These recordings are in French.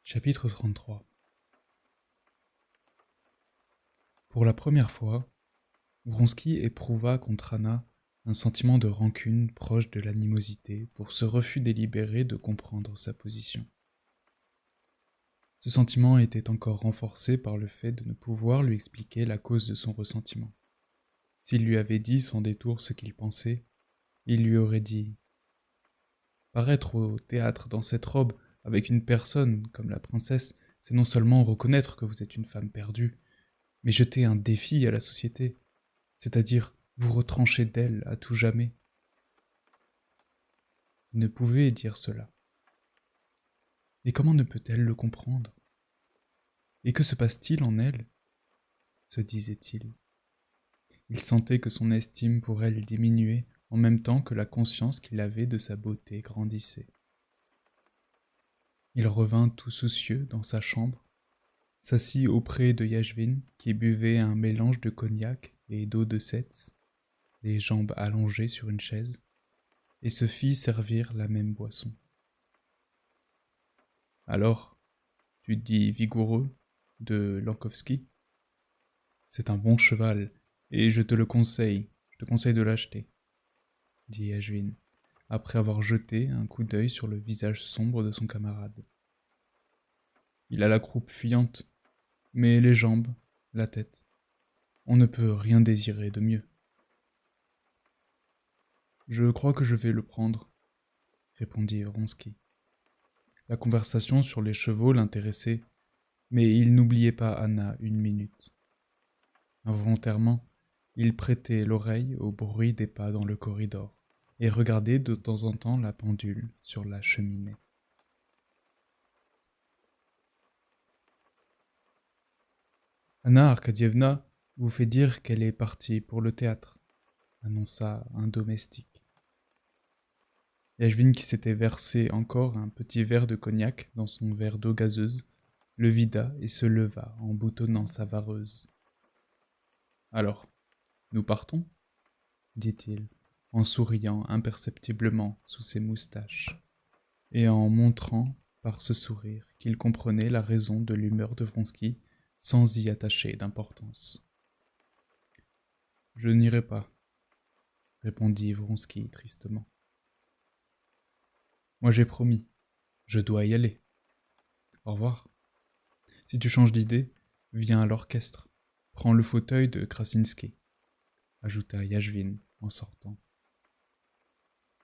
Chapitre 33. Pour la première fois, Vronsky éprouva contre Anna un sentiment de rancune proche de l'animosité pour ce refus délibéré de comprendre sa position. Ce sentiment était encore renforcé par le fait de ne pouvoir lui expliquer la cause de son ressentiment. S'il lui avait dit sans détour ce qu'il pensait, il lui aurait dit « Paraître au théâtre dans cette robe avec une personne comme la princesse, c'est non seulement reconnaître que vous êtes une femme perdue, mais jeter un défi à la société, c'est-à-dire vous retrancher d'elle à tout jamais. » Il ne pouvait dire cela. Mais comment ne peut-elle le comprendre? Et que se passe-t-il en elle? Se disait-il. Il sentait que son estime pour elle diminuait en même temps que la conscience qu'il avait de sa beauté grandissait. Il revint tout soucieux dans sa chambre, s'assit auprès de Yashvin qui buvait un mélange de cognac et d'eau de Setz, les jambes allongées sur une chaise, et se fit servir la même boisson. « Alors, tu dis vigoureux de Lankovski ? C'est un bon cheval, et je te conseille de l'acheter, dit Yashvin, après avoir jeté un coup d'œil sur le visage sombre de son camarade. Il a la croupe fuyante, mais les jambes, la tête, on ne peut rien désirer de mieux. Je crois que je vais le prendre, répondit Vronsky. La conversation sur les chevaux l'intéressait, mais il n'oubliait pas Anna une minute. Involontairement, il prêtait l'oreille au bruit des pas dans le corridor et regardait de temps en temps la pendule sur la cheminée. Anna Arkadievna vous fait dire qu'elle est partie pour le théâtre, annonça un domestique. Yashvin, qui s'était versé encore un petit verre de cognac dans son verre d'eau gazeuse, le vida et se leva en boutonnant sa vareuse. « Alors, nous partons ?» dit-il, en souriant imperceptiblement sous ses moustaches, et en montrant par ce sourire qu'il comprenait la raison de l'humeur de Vronsky sans y attacher d'importance. « Je n'irai pas, » répondit Vronsky tristement. « Moi j'ai promis, je dois y aller. Au revoir. Si tu changes d'idée, viens à l'orchestre, prends le fauteuil de Krasinski, » ajouta Yashvin en sortant.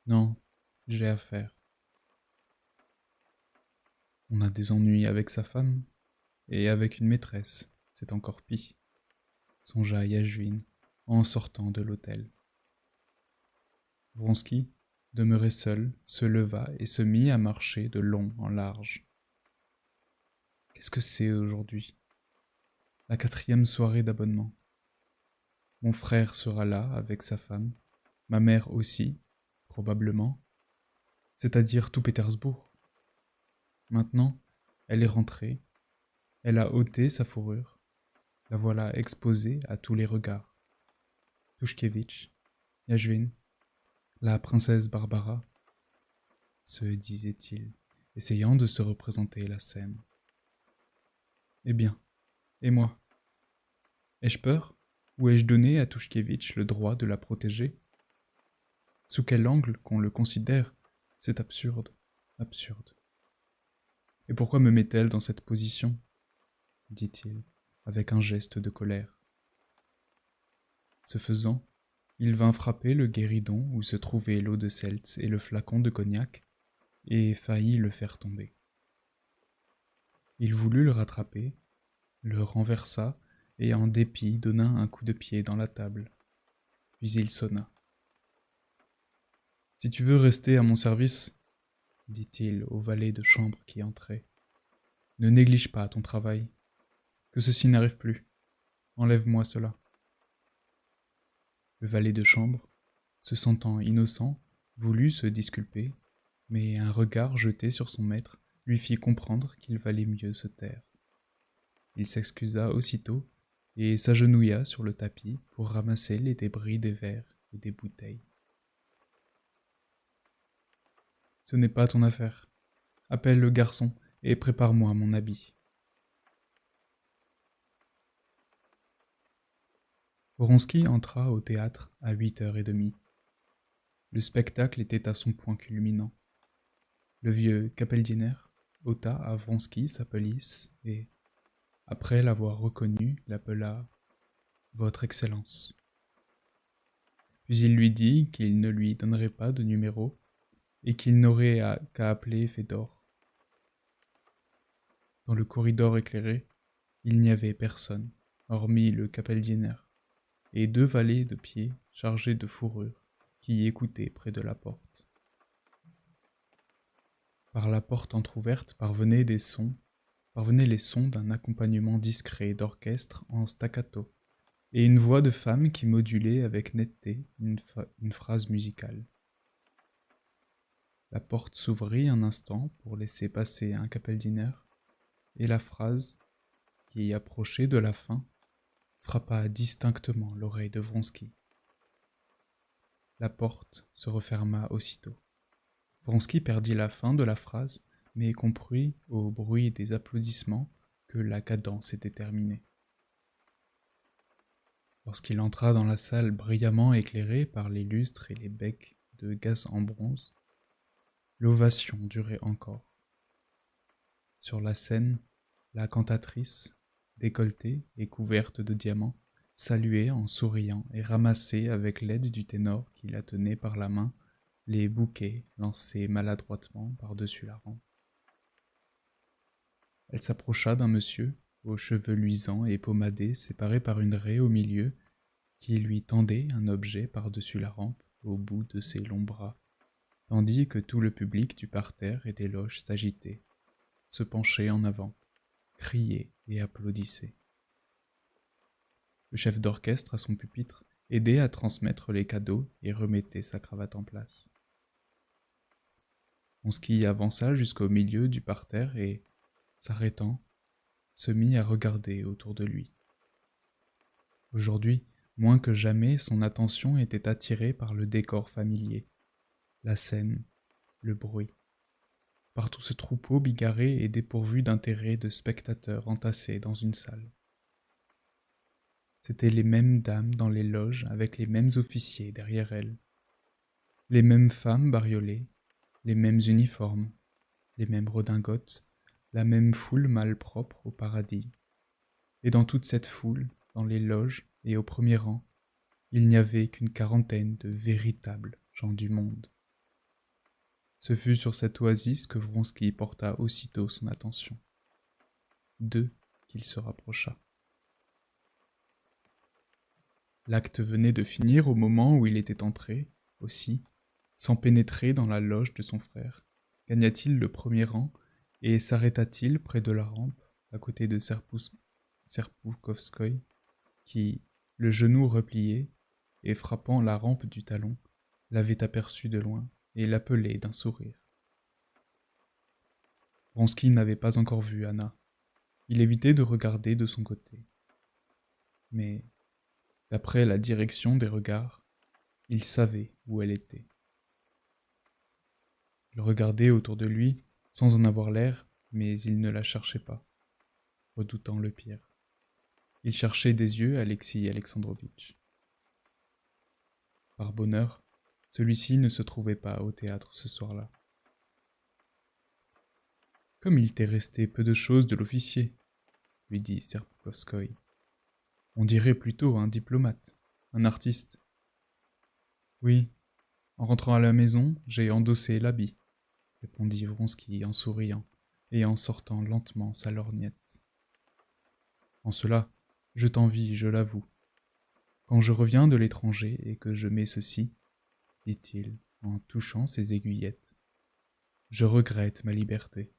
« Non, j'ai affaire. » On a des ennuis avec sa femme, et avec une maîtresse, c'est encore pis, songea Yashvin en sortant de l'hôtel. Vronsky, demeuré seul, se leva et se mit à marcher de long en large. Qu'est-ce que c'est aujourd'hui? La 4e soirée d'abonnement. Mon frère sera là avec sa femme, ma mère aussi, probablement, c'est-à-dire tout Pétersbourg. Maintenant, elle est rentrée, elle a ôté sa fourrure, la voilà exposée à tous les regards. Touchkevitch, Yashvin, la princesse Barbara, se disait-il, essayant de se représenter la scène. Eh bien, et moi? Ai-je peur, ou ai-je donné à Touchkevitch le droit de la protéger? Sous quel angle qu'on le considère, c'est absurde, absurde. Et pourquoi me met-elle dans cette position? Dit-il, avec un geste de colère. Ce faisant, il vint frapper le guéridon où se trouvaient l'eau de Seltz et le flacon de cognac, et faillit le faire tomber. Il voulut le rattraper, le renversa, et en dépit donna un coup de pied dans la table. Puis il sonna. « Si tu veux rester à mon service, dit-il au valet de chambre qui entrait, ne néglige pas ton travail. Que ceci n'arrive plus. Enlève-moi cela. » Le valet de chambre, se sentant innocent, voulut se disculper, mais un regard jeté sur son maître lui fit comprendre qu'il valait mieux se taire. Il s'excusa aussitôt et s'agenouilla sur le tapis pour ramasser les débris des verres et des bouteilles. « Ce n'est pas ton affaire. Appelle le garçon et prépare-moi mon habit. » Vronsky entra au théâtre à 8h30. Le spectacle était à son point culminant. Le vieux Kapeldiener ôta à Vronsky sa pelisse et, après l'avoir reconnu, l'appela « Votre Excellence ». Puis il lui dit qu'il ne lui donnerait pas de numéro et qu'il n'aurait qu'à appeler Fédor. Dans le corridor éclairé, il n'y avait personne, hormis le Kapeldiener et 2 valets de pied chargés de fourrure qui écoutaient près de la porte. Par la porte entr'ouverte parvenaient les sons d'un accompagnement discret d'orchestre en staccato et une voix de femme qui modulait avec netteté une phrase musicale. La porte s'ouvrit un instant pour laisser passer un Kapeldiener et la phrase, qui approchait de la fin, frappa distinctement l'oreille de Vronsky. La porte se referma aussitôt. Vronsky perdit la fin de la phrase, mais comprit au bruit des applaudissements que la cadence était terminée. Lorsqu'il entra dans la salle brillamment éclairée par les lustres et les becs de gaz en bronze, l'ovation durait encore. Sur la scène, la cantatrice, décolletée et couverte de diamants, saluait en souriant et ramassait avec l'aide du ténor qui la tenait par la main les bouquets lancés maladroitement par-dessus la rampe. Elle s'approcha d'un monsieur, aux cheveux luisants et pommadés, séparé par une raie au milieu, qui lui tendait un objet par-dessus la rampe au bout de ses longs bras, tandis que tout le public du parterre et des loges s'agitait, se penchait en avant, criait et applaudissait. Le chef d'orchestre, à son pupitre, aidait à transmettre les cadeaux et remettait sa cravate en place. Vronsky avança jusqu'au milieu du parterre et, s'arrêtant, se mit à regarder autour de lui. Aujourd'hui, moins que jamais, son attention était attirée par le décor familier, la scène, le bruit. Par tout ce troupeau bigarré et dépourvu d'intérêt de spectateurs entassés dans une salle. C'étaient les mêmes dames dans les loges avec les mêmes officiers derrière elles, les mêmes femmes bariolées, les mêmes uniformes, les mêmes redingotes, la même foule malpropre au paradis. Et dans toute cette foule, dans les loges et au premier rang, il n'y avait qu'une quarantaine de véritables gens du monde. Ce fut sur cette oasis que Vronsky porta aussitôt son attention. D'eux qu'il se rapprocha. L'acte venait de finir au moment où il était entré, aussi, sans pénétrer dans la loge de son frère. Gagna-t-il le premier rang et s'arrêta-t-il près de la rampe, à côté de Serpukovskoï, qui, le genou replié et frappant la rampe du talon, l'avait aperçu de loin et l'appelait d'un sourire. Vronsky n'avait pas encore vu Anna. Il évitait de regarder de son côté. Mais, d'après la direction des regards, il savait où elle était. Il regardait autour de lui, sans en avoir l'air, mais il ne la cherchait pas, redoutant le pire. Il cherchait des yeux Alexis Alexandrovitch. Par bonheur, celui-ci ne se trouvait pas au théâtre ce soir-là. « Comme il t'est resté peu de choses de l'officier, » lui dit Serpukovskoï. « On dirait plutôt un diplomate, un artiste. »« Oui, en rentrant à la maison, j'ai endossé l'habit, » répondit Vronsky en souriant et en sortant lentement sa lorgnette. « En cela, je t'envie, je l'avoue. Quand je reviens de l'étranger et que je mets ceci, dit-il en touchant ses aiguillettes, je regrette ma liberté. »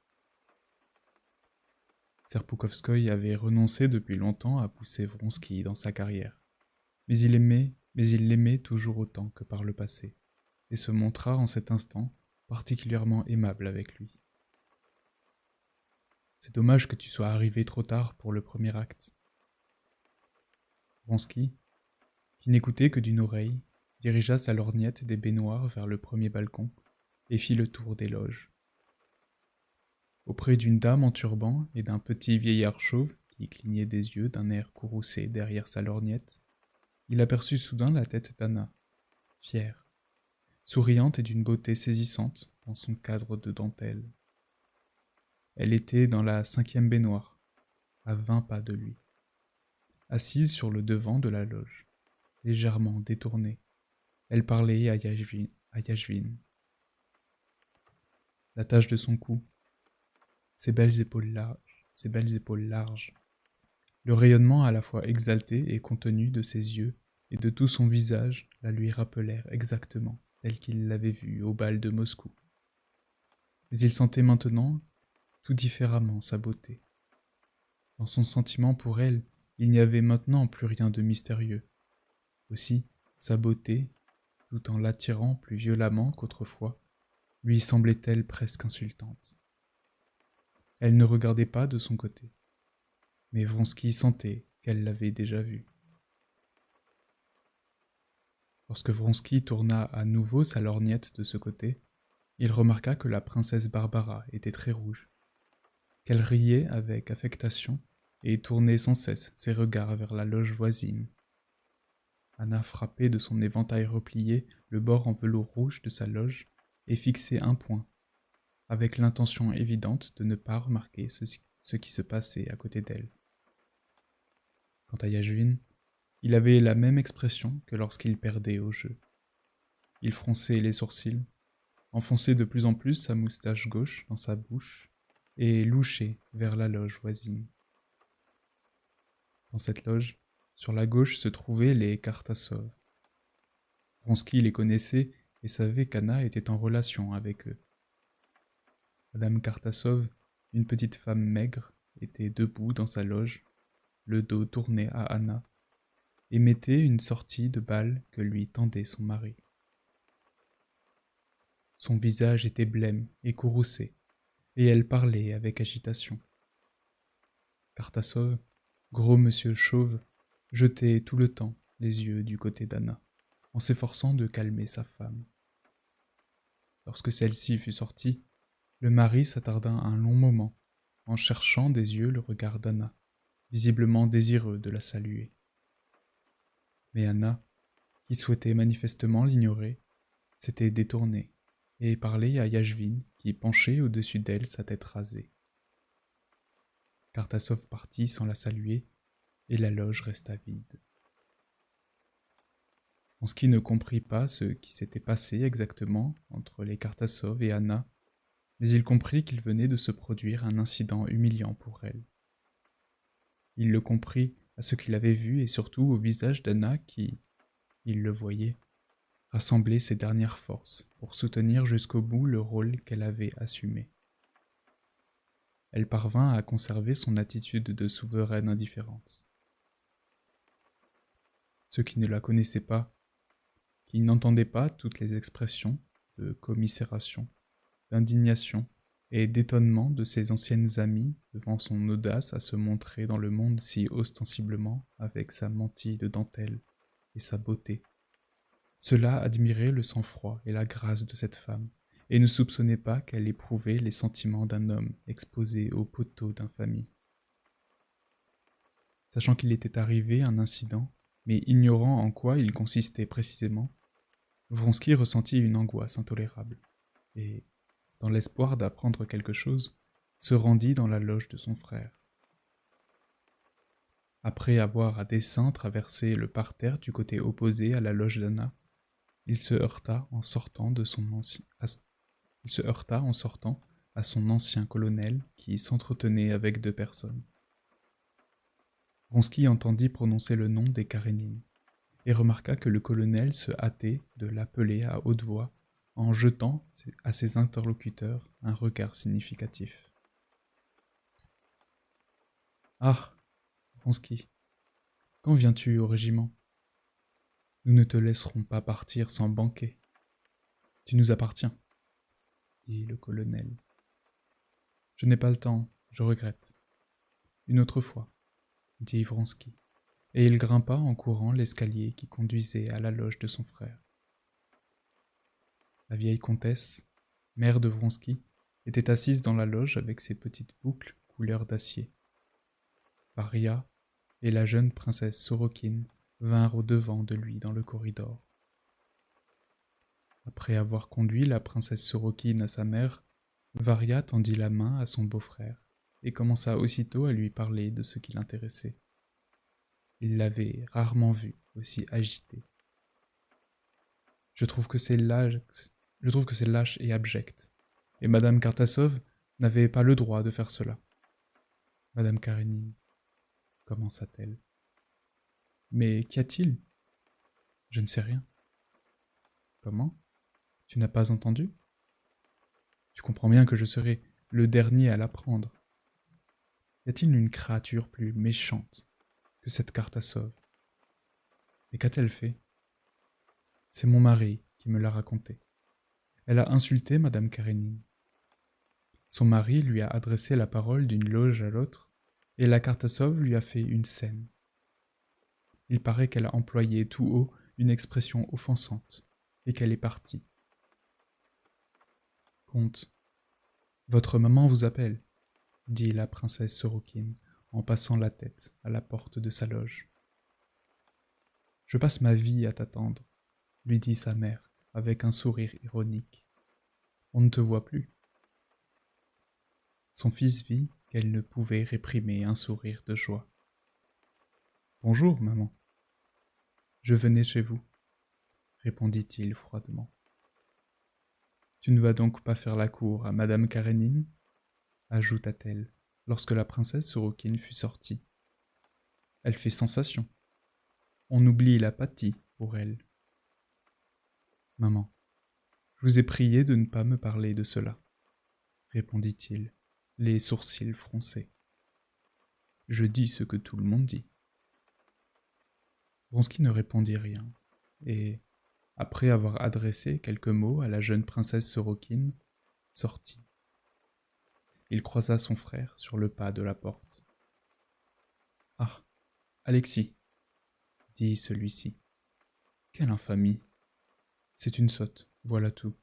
Serpukovskoï avait renoncé depuis longtemps à pousser Vronsky dans sa carrière, mais il l'aimait toujours autant que par le passé, et se montra en cet instant particulièrement aimable avec lui. « C'est dommage que tu sois arrivé trop tard pour le premier acte. » Vronsky, qui n'écoutait que d'une oreille, dirigea sa lorgnette des baignoires vers le premier balcon et fit le tour des loges. auprès d'une dame en turban et d'un petit vieillard chauve qui clignait des yeux d'un air courroucé derrière sa lorgnette, il aperçut soudain la tête d'Anna, fière, souriante et d'une beauté saisissante dans son cadre de dentelle. Elle était dans la 5e baignoire, à 20 pas de lui, assise sur le devant de la loge, légèrement détournée. Elle parlait à Yashvin. La tache de son cou, ses belles épaules larges, le rayonnement à la fois exalté et contenu de ses yeux et de tout son visage la lui rappelèrent exactement tel qu'il l'avait vue au bal de Moscou. Mais il sentait maintenant tout différemment sa beauté. Dans son sentiment pour elle, il n'y avait maintenant plus rien de mystérieux. Aussi, sa beauté, tout en l'attirant plus violemment qu'autrefois, lui semblait-elle presque insultante. Elle ne regardait pas de son côté, mais Vronsky sentait qu'elle l'avait déjà vue. Lorsque Vronsky tourna à nouveau sa lorgnette de ce côté, il remarqua que la princesse Barbara était très rouge, qu'elle riait avec affectation et tournait sans cesse ses regards vers la loge voisine. Anna frappait de son éventail replié le bord en velours rouge de sa loge et fixait un point, avec l'intention évidente de ne pas remarquer ce qui se passait à côté d'elle. Quant à Yashvin, il avait la même expression que lorsqu'il perdait au jeu. Il fronçait les sourcils, enfonçait de plus en plus sa moustache gauche dans sa bouche et louchait vers la loge voisine. Dans cette loge, sur la gauche se trouvaient les Kartassov. Vronsky les connaissait et savait qu'Anna était en relation avec eux. Madame Kartassov, une petite femme maigre, était debout dans sa loge, le dos tourné à Anna, et mettait une sortie de bal que lui tendait son mari. Son visage était blême et courroucé, et elle parlait avec agitation. Kartassov, gros monsieur chauve, jetait tout le temps les yeux du côté d'Anna, en s'efforçant de calmer sa femme. Lorsque celle-ci fut sortie, le mari s'attarda un long moment, en cherchant des yeux le regard d'Anna, visiblement désireux de la saluer. Mais Anna, qui souhaitait manifestement l'ignorer, s'était détournée et parlait à Yashvin qui penchait au-dessus d'elle sa tête rasée. Kartassov partit sans la saluer et la loge resta vide. Vronsky ne comprit pas ce qui s'était passé exactement entre les Kartassov et Anna, mais il comprit qu'il venait de se produire un incident humiliant pour elle. Il le comprit à ce qu'il avait vu et surtout au visage d'Anna qui, il le voyait, rassemblait ses dernières forces pour soutenir jusqu'au bout le rôle qu'elle avait assumé. Elle parvint à conserver son attitude de souveraine indifférente. Ceux qui ne la connaissaient pas, qui n'entendaient pas toutes les expressions de commisération, d'indignation et d'étonnement de ses anciennes amies devant son audace à se montrer dans le monde si ostensiblement avec sa mantille de dentelle et sa beauté. Ceux-là admiraient le sang-froid et la grâce de cette femme, et ne soupçonnaient pas qu'elle éprouvait les sentiments d'un homme exposé au poteau d'infamie. Sachant qu'il était arrivé un incident, mais ignorant en quoi il consistait précisément, Vronsky ressentit une angoisse intolérable, et, dans l'espoir d'apprendre quelque chose, se rendit dans la loge de son frère. Après avoir à dessein traversé le parterre du côté opposé à la loge d'Anna, il se heurta en sortant à son ancien colonel qui s'entretenait avec 2 personnes. Vronsky entendit prononcer le nom des Karénines et remarqua que le colonel se hâtait de l'appeler à haute voix en jetant à ses interlocuteurs un regard significatif. « Ah, Vronsky, quand viens-tu au régiment ? Nous ne te laisserons pas partir sans banquet. Tu nous appartiens, dit le colonel. Je n'ai pas le temps, je regrette. Une autre fois, dit Vronsky, et il grimpa en courant l'escalier qui conduisait à la loge de son frère. La vieille comtesse, mère de Vronsky, était assise dans la loge avec ses petites boucles couleur d'acier. Varia et la jeune princesse Sorokine vinrent au-devant de lui dans le corridor. Après avoir conduit la princesse Sorokine à sa mère, Varia tendit la main à son beau-frère et commença aussitôt à lui parler de ce qui l'intéressait. Il l'avait rarement vu aussi agité. Je trouve que c'est lâche et abject. Et Madame Kartasov n'avait pas le droit de faire cela. Madame Karénine, commença-t-elle. Mais qu'y a-t-il? Je ne sais rien. Comment? Tu n'as pas entendu? Tu comprends bien que je serai le dernier à l'apprendre. Y a-t-il une créature plus méchante que cette Kartasov? Et qu'a-t-elle fait? C'est mon mari qui me l'a raconté. Elle a insulté Madame Karénine. Son mari lui a adressé la parole d'une loge à l'autre, et la Kartasov lui a fait une scène. Il paraît qu'elle a employé tout haut une expression offensante, et qu'elle est partie. Comte, votre maman vous appelle, dit la princesse Sorokine en passant la tête à la porte de sa loge. Je passe ma vie à t'attendre, lui dit sa mère avec un sourire ironique. On ne te voit plus. Son fils vit qu'elle ne pouvait réprimer un sourire de joie. Bonjour, maman. Je venais chez vous, répondit-il froidement. Tu ne vas donc pas faire la cour à Madame Karénine? Ajouta-t-elle, lorsque la princesse Sorokine fut sortie. Elle fait sensation. On oublie la pâtie pour elle. Maman, je vous ai prié de ne pas me parler de cela, répondit-il, les sourcils froncés. Je dis ce que tout le monde dit. Vronsky ne répondit rien, et, après avoir adressé quelques mots à la jeune princesse Sorokine, sortit. Il croisa son frère sur le pas de la porte. « Ah, Alexis, dit celui-ci. Quelle infamie! C'est une sotte, voilà tout.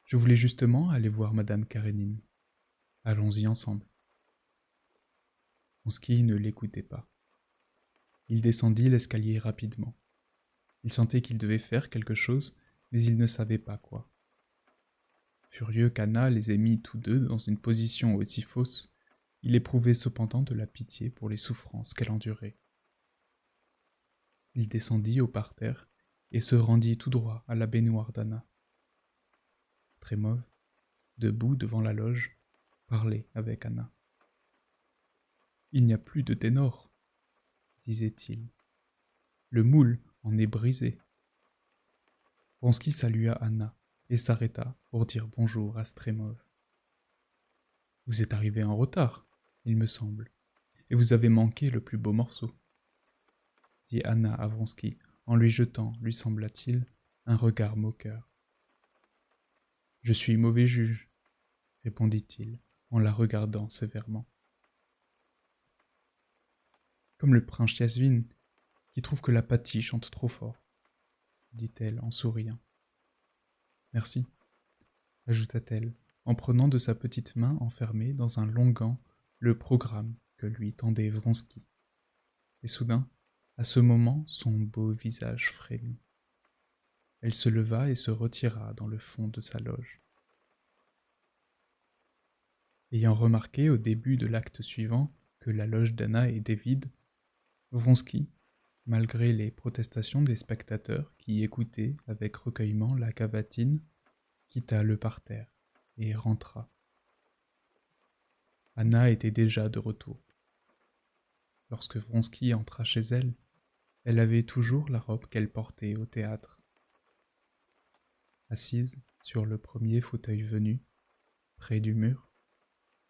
Je voulais justement aller voir Madame Karénine. Allons-y ensemble. » Vronsky ne l'écoutait pas. Il descendit l'escalier rapidement. Il sentait qu'il devait faire quelque chose, mais il ne savait pas quoi. Furieux qu'Anna les ait mis tous deux dans une position aussi fausse, il éprouvait cependant de la pitié pour les souffrances qu'elle endurait. Il descendit au parterre et se rendit tout droit à la baignoire d'Anna. Stremov, debout devant la loge, parlait avec Anna. « Il n'y a plus de ténor, disait-il. Le moule en est brisé. » Vronsky salua Anna et s'arrêta pour dire bonjour à Stremov. « Vous êtes arrivé en retard, il me semble, et vous avez manqué le plus beau morceau, » dit Anna à Vronsky en lui jetant, lui sembla-t-il, un regard moqueur. « Je suis mauvais juge, » répondit-il en la regardant sévèrement. « Comme le prince Yasvin, qui trouve que la pâtie chante trop fort, » dit-elle en souriant. « Merci, » ajouta-t-elle, en prenant de sa petite main enfermée dans un long gant le programme que lui tendait Vronsky. Et soudain, à ce moment, son beau visage frémit. Elle se leva et se retira dans le fond de sa loge. Ayant remarqué au début de l'acte suivant que la loge d'Anna était vide, Vronsky, malgré les protestations des spectateurs qui écoutaient avec recueillement la cavatine, quitta le parterre et rentra. Anna était déjà de retour. Lorsque Vronsky entra chez elle, elle avait toujours la robe qu'elle portait au théâtre. Assise sur le premier fauteuil venu, près du mur,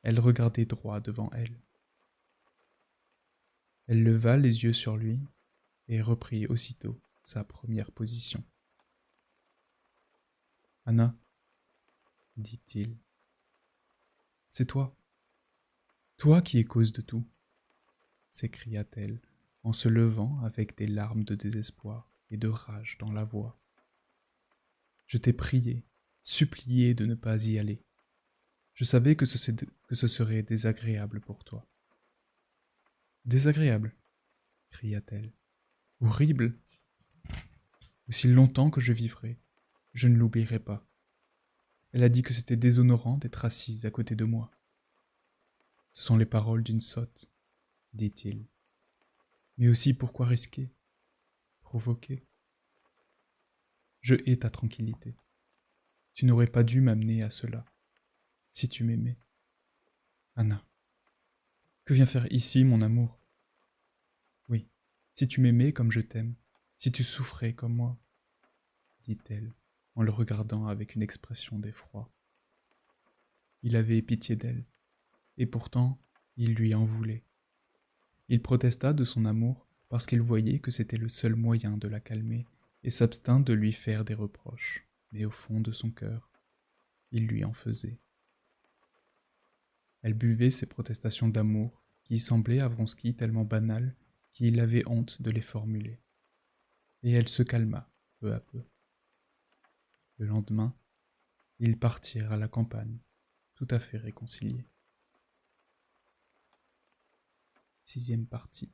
elle regardait droit devant elle. Elle leva les yeux sur lui et reprit aussitôt sa première position. « Anna, dit-il, c'est toi qui es cause de tout, s'écria-t-elle en se levant avec des larmes de désespoir et de rage dans la voix. Je t'ai prié, supplié de ne pas y aller. Je savais que ce serait désagréable pour toi. Désagréable, cria-t-elle. Horrible. Aussi longtemps que je vivrai, je ne l'oublierai pas. Elle a dit que c'était déshonorant d'être assise à côté de moi. Ce sont les paroles d'une sotte, dit-il. Mais aussi pourquoi risquer, provoquer? Je hais ta tranquillité. Tu n'aurais pas dû m'amener à cela, si tu m'aimais. Anna, que vient faire ici mon amour? Oui, si tu m'aimais comme je t'aime, si tu souffrais comme moi, dit-elle, en le regardant avec une expression d'effroi. Il avait pitié d'elle, et pourtant il lui en voulait. Il protesta de son amour parce qu'il voyait que c'était le seul moyen de la calmer et s'abstint de lui faire des reproches, mais au fond de son cœur, il lui en faisait. Elle buvait ses protestations d'amour qui semblaient à Vronsky tellement banales qu'il avait honte de les formuler. Et elle se calma peu à peu. Le lendemain, ils partirent à la campagne, tout à fait réconciliés. 6e partie.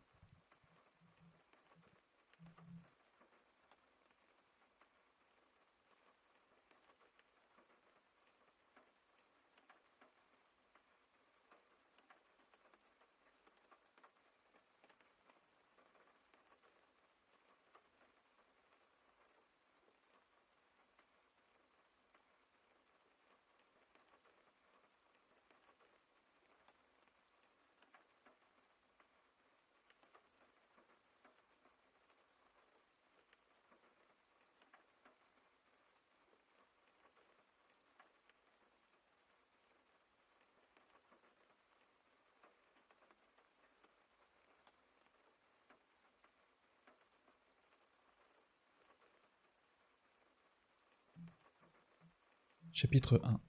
Chapitre 1.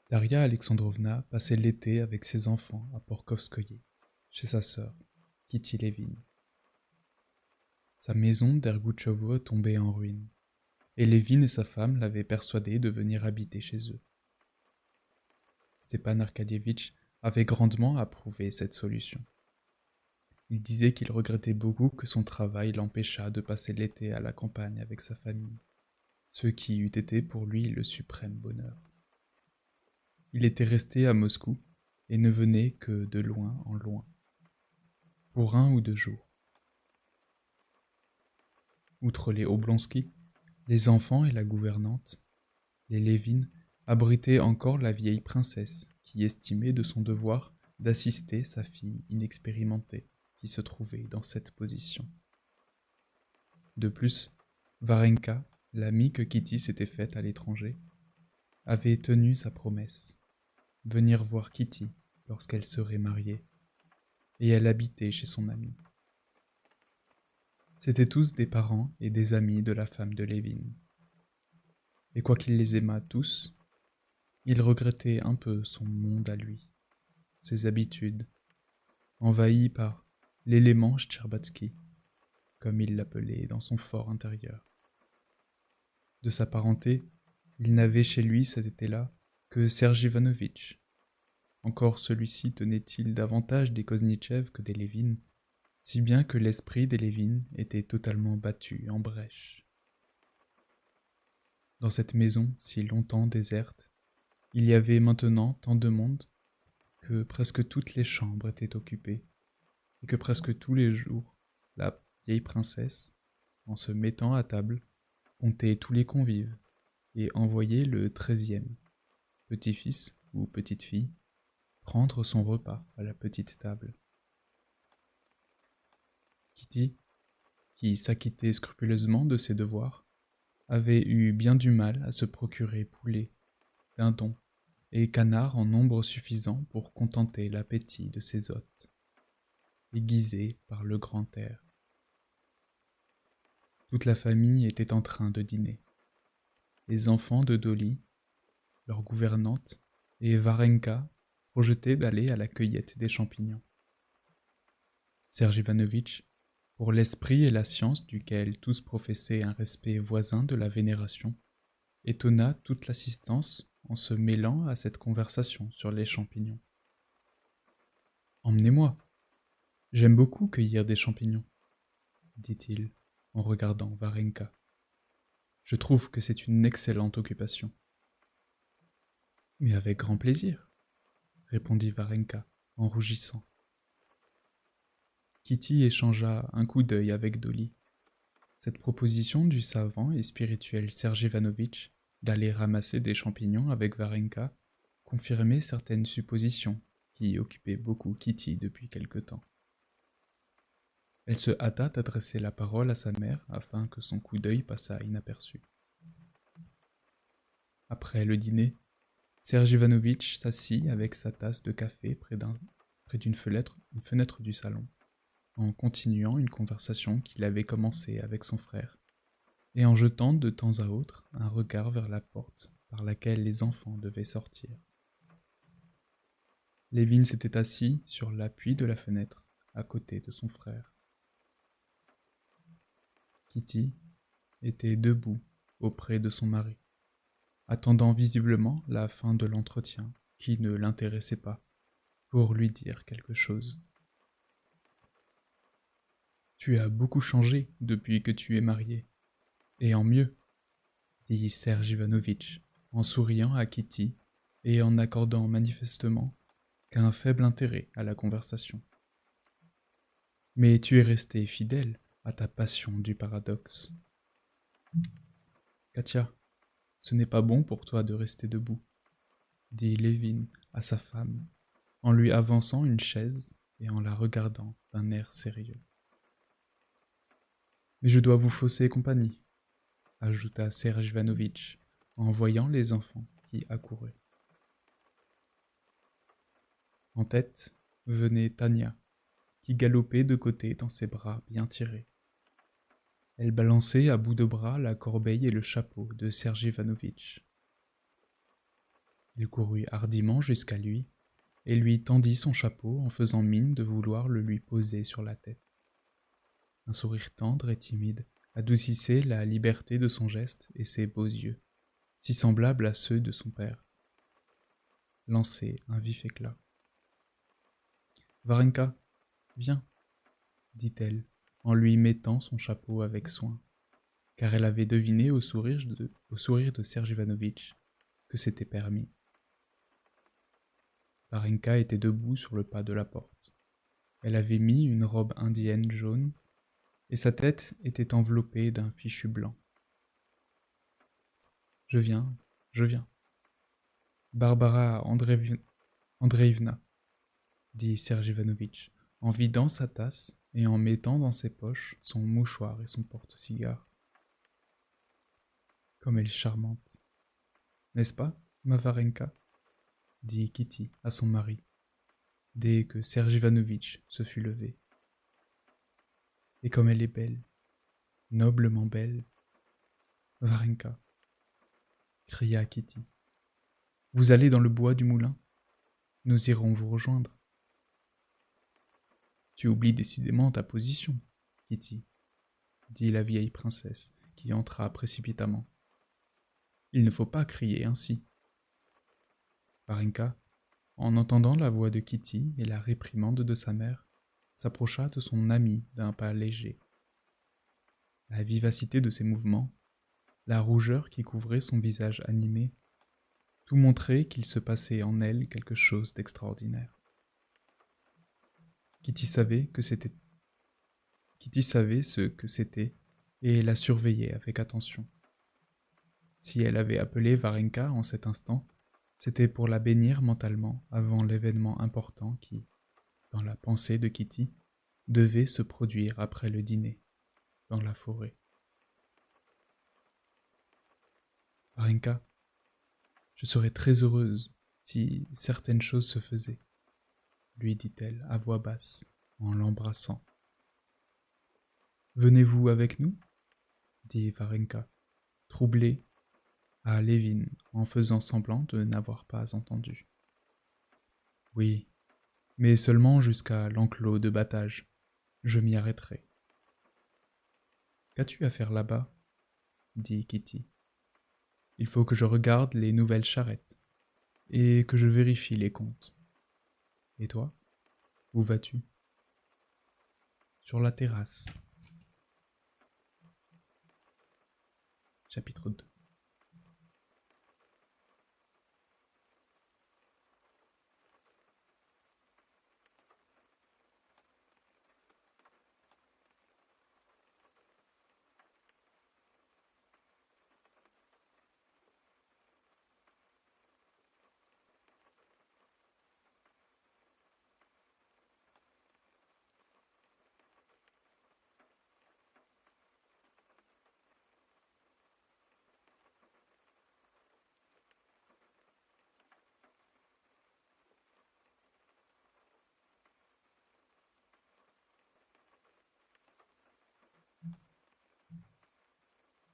Daria Alexandrovna passait l'été avec ses enfants à Porkovskoye, chez sa sœur, Kitty Levin. Sa maison d'Ergoutchovo tombait en ruine, et Levin et sa femme l'avaient persuadé de venir habiter chez eux. Stepan Arkadievitch avait grandement approuvé cette solution. Il disait qu'il regrettait beaucoup que son travail l'empêchât de passer l'été à la campagne avec sa famille, ce qui eût été pour lui le suprême bonheur. Il était resté à Moscou et ne venait que de loin en loin, pour 1 ou 2 jours. Outre les Oblonsky, les enfants et la gouvernante, les Levin abritaient encore la vieille princesse qui estimait de son devoir d'assister sa fille inexpérimentée qui se trouvait dans cette position. De plus, Varenka, l'amie que Kitty s'était faite à l'étranger, avait tenu sa promesse, venir voir Kitty lorsqu'elle serait mariée, et elle habitait chez son amie. C'étaient tous des parents et des amis de la femme de Levin. Et quoiqu'il les aimât tous, il regrettait un peu son monde à lui, ses habitudes, envahies par l'élément Shtcherbatsky, comme il l'appelait dans son fort intérieur. De sa parenté, il n'avait chez lui cet été-là que Serge Ivanovitch. Encore celui-ci tenait-il davantage des Koznitchev que des Levin, si bien que l'esprit des Levin était totalement battu en brèche. Dans cette maison si longtemps déserte, il y avait maintenant tant de monde que presque toutes les chambres étaient occupées, et que presque tous les jours, la vieille princesse, en se mettant à table, comptait tous les convives, et envoyait le 13e, petit-fils ou petite-fille, prendre son repas à la petite table. Kitty, qui s'acquittait scrupuleusement de ses devoirs, avait eu bien du mal à se procurer poulet, dindon et canard en nombre suffisant pour contenter l'appétit de ses hôtes, aiguisés par le grand air. Toute la famille était en train de dîner. Les enfants de Dolly, leur gouvernante, et Varenka projetaient d'aller à la cueillette des champignons. Serge Ivanovitch, pour l'esprit et la science duquel tous professaient un respect voisin de la vénération, étonna toute l'assistance en se mêlant à cette conversation sur les champignons. « Emmenez-moi, j'aime beaucoup cueillir des champignons, » dit-il en regardant Varenka. « Je trouve que c'est une excellente occupation. »« Mais avec grand plaisir, » répondit Varenka en rougissant. Kitty échangea un coup d'œil avec Dolly. Cette proposition du savant et spirituel Serge Ivanovitch d'aller ramasser des champignons avec Varenka confirmait certaines suppositions qui occupaient beaucoup Kitty depuis quelque temps. Elle se hâta d'adresser la parole à sa mère afin que son coup d'œil passât inaperçu. Après le dîner, Serge Ivanovitch s'assit avec sa tasse de café près d'une fenêtre du salon, en continuant une conversation qu'il avait commencée avec son frère, et en jetant de temps à autre un regard vers la porte par laquelle les enfants devaient sortir. Lévin s'était assis sur l'appui de la fenêtre, à côté de son frère. Kitty était debout auprès de son mari, attendant visiblement la fin de l'entretien, qui ne l'intéressait pas, pour lui dire quelque chose. « Tu as beaucoup changé depuis que tu es marié, et en mieux, » dit Serge Ivanovitch, en souriant à Kitty et en accordant manifestement qu'un faible intérêt à la conversation. « Mais tu es resté fidèle à ta passion du paradoxe. »« Katia, ce n'est pas bon pour toi de rester debout, » dit Lévin à sa femme, en lui avançant une chaise et en la regardant d'un air sérieux. « Mais je dois vous fausser compagnie, » ajouta Serge Ivanovitch en voyant les enfants qui accouraient. En tête venait Tania, qui galopait de côté dans ses bras bien tirés. Elle balançait à bout de bras la corbeille et le chapeau de Serge Ivanovitch. Il courut hardiment jusqu'à lui et lui tendit son chapeau en faisant mine de vouloir le lui poser sur la tête. Un sourire tendre et timide adoucissait la liberté de son geste et ses beaux yeux, si semblables à ceux de son père, lançaient un vif éclat. « Varenka, viens, » dit-elle, en lui mettant son chapeau avec soin, car elle avait deviné au sourire de Serge Ivanovitch que c'était permis. Varenka était debout sur le pas de la porte. Elle avait mis une robe indienne jaune, et sa tête était enveloppée d'un fichu blanc. « Je viens, je viens. Barbara Andreevna, » dit Serge Ivanovitch, en vidant sa tasse et en mettant dans ses poches son mouchoir et son porte-cigare. « Comme elle est charmante, n'est-ce pas, ma Varenka ?» dit Kitty à son mari, dès que Serge Ivanovitch se fut levé. « Et comme elle est belle, noblement belle, Varenka, » cria Kitty. « Vous allez dans le bois du moulin ? Nous irons vous rejoindre. »« Tu oublies décidément ta position, Kitty, » dit la vieille princesse, qui entra précipitamment. « Il ne faut pas crier ainsi. » Varenka, en entendant la voix de Kitty et la réprimande de sa mère, s'approcha de son amie d'un pas léger. La vivacité de ses mouvements, la rougeur qui couvrait son visage animé, tout montrait qu'il se passait en elle quelque chose d'extraordinaire. Kitty savait ce que c'était et la surveillait avec attention. Si elle avait appelé Varenka en cet instant, c'était pour la bénir mentalement avant l'événement important qui, dans la pensée de Kitty, devait se produire après le dîner, dans la forêt. « Varenka, je serais très heureuse si certaines choses se faisaient, » lui dit-elle à voix basse, en l'embrassant. « Venez-vous avec nous ?» dit Varenka, troublée, à Lévin en faisant semblant de n'avoir pas entendu. « Oui, mais seulement jusqu'à l'enclos de battage. Je m'y arrêterai. »« Qu'as-tu à faire là-bas ?» dit Kitty. Il faut que je regarde les nouvelles charrettes et que je vérifie les comptes. Et toi, où vas-tu? Sur la terrasse. Chapitre 2.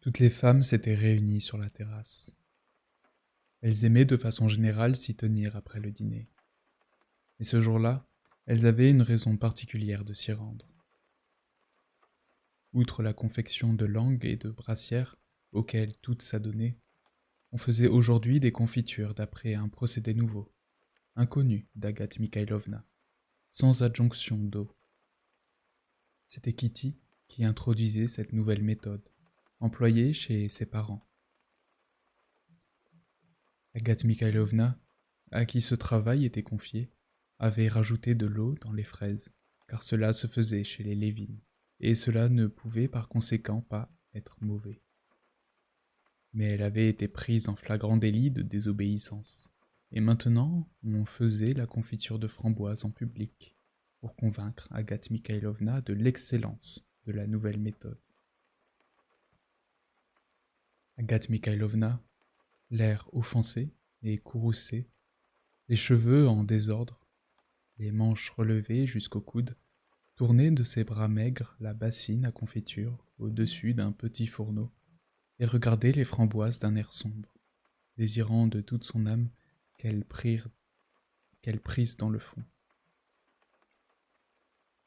Toutes les femmes s'étaient réunies sur la terrasse. Elles aimaient de façon générale s'y tenir après le dîner. Et ce jour-là, elles avaient une raison particulière de s'y rendre. Outre la confection de langues et de brassières, auxquelles toutes s'adonnaient, on faisait aujourd'hui des confitures d'après un procédé nouveau, inconnu d'Agathe Mikhailovna, sans adjonction d'eau. C'était Kitty qui introduisait cette nouvelle méthode, employée chez ses parents. Agathe Mikhailovna, à qui ce travail était confié, avait rajouté de l'eau dans les fraises, car cela se faisait chez les Lévin, et cela ne pouvait par conséquent pas être mauvais. Mais elle avait été prise en flagrant délit de désobéissance, et maintenant on faisait la confiture de framboise en public, pour convaincre Agathe Mikhailovna de l'excellence de la nouvelle méthode. Agathe Mikhailovna, l'air offensé et courroucé, les cheveux en désordre, les manches relevées jusqu'au coude, tournait de ses bras maigres la bassine à confiture au-dessus d'un petit fourneau et regardait les framboises d'un air sombre, désirant de toute son âme qu'elles prissent dans le fond.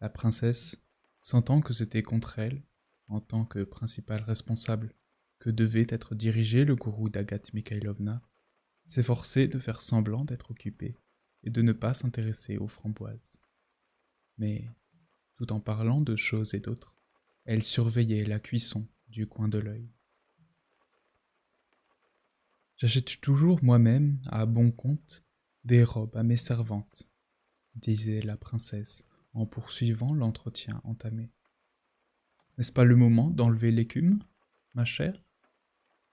La princesse, sentant que c'était contre elle, en tant que principale responsable, que devait être dirigé le courroux d'Agathe Mikhailovna, s'efforçait de faire semblant d'être occupée et de ne pas s'intéresser aux framboises. Mais, tout en parlant de choses et d'autres, elle surveillait la cuisson du coin de l'œil. J'achète toujours moi-même, à bon compte, des robes à mes servantes, disait la princesse en poursuivant l'entretien entamé. N'est-ce pas le moment d'enlever l'écume, ma chère?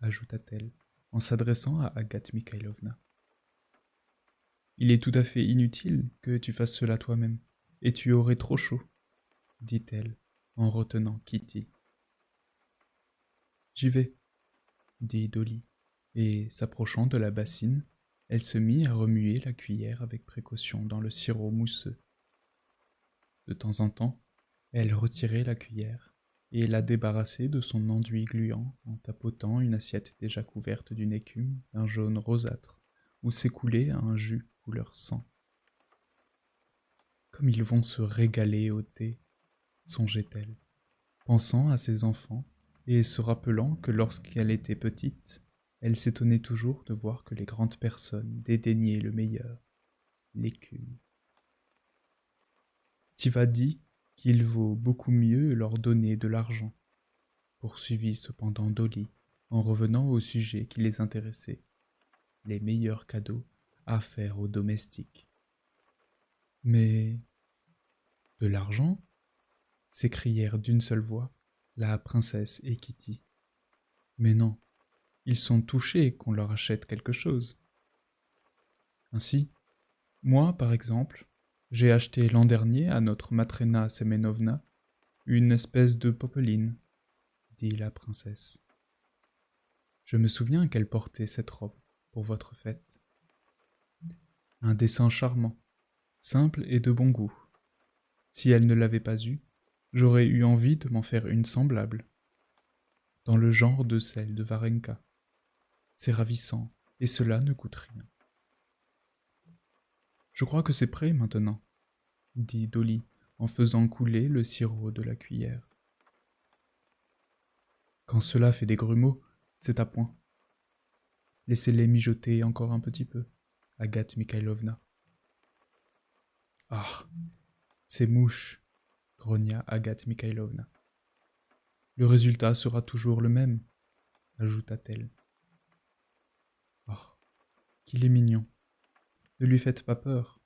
Ajouta-t-elle, en s'adressant à Agathe Mikhailovna. Il est tout à fait inutile que tu fasses cela toi-même, et tu aurais trop chaud, dit-elle, en retenant Kitty. J'y vais, dit Dolly, et s'approchant de la bassine, elle se mit à remuer la cuillère avec précaution dans le sirop mousseux. De temps en temps, elle retirait la cuillère et la débarrassait de son enduit gluant en tapotant une assiette déjà couverte d'une écume d'un jaune rosâtre où s'écoulait un jus couleur sang. Comme ils vont se régaler au thé, songeait-elle, pensant à ses enfants et se rappelant que lorsqu'elle était petite, elle s'étonnait toujours de voir que les grandes personnes dédaignaient le meilleur, l'écume. Stiva dit qu'il vaut beaucoup mieux leur donner de l'argent, poursuivit cependant Dolly, en revenant au sujet qui les intéressait, les meilleurs cadeaux à faire aux domestiques. Mais de l'argent? S'écrièrent d'une seule voix la princesse et Kitty. Mais non, ils sont touchés qu'on leur achète quelque chose. Ainsi, moi, par exemple, j'ai acheté l'an dernier à notre Matrena Semenovna une espèce de popeline, dit la princesse. Je me souviens qu'elle portait cette robe pour votre fête. Un dessin charmant, simple et de bon goût. Si elle ne l'avait pas eue, j'aurais eu envie de m'en faire une semblable, dans le genre de celle de Varenka. C'est ravissant, et cela ne coûte rien. Je crois que c'est prêt maintenant, dit Dolly en faisant couler le sirop de la cuillère. Quand cela fait des grumeaux, c'est à point. Laissez-les mijoter encore un petit peu, Agathe Mikhailovna. Ah, ces mouches, grogna Agathe Mikhailovna. Le résultat sera toujours le même, ajouta-t-elle. Oh, qu'il est mignon. Ne lui faites pas peur,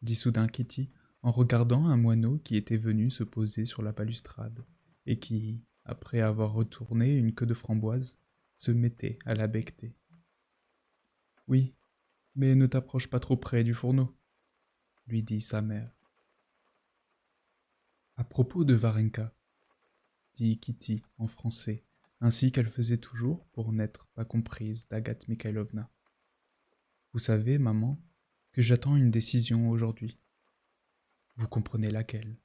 dit soudain Kitty en regardant un moineau qui était venu se poser sur la balustrade et qui, après avoir retourné une queue de framboise, se mettait à la becqueter. Oui, mais ne t'approche pas trop près du fourneau, lui dit sa mère. À propos de Varenka, dit Kitty en français, ainsi qu'elle faisait toujours pour n'être pas comprise d'Agathe Mikhailovna. Vous savez, maman, que j'attends une décision aujourd'hui. Vous comprenez laquelle?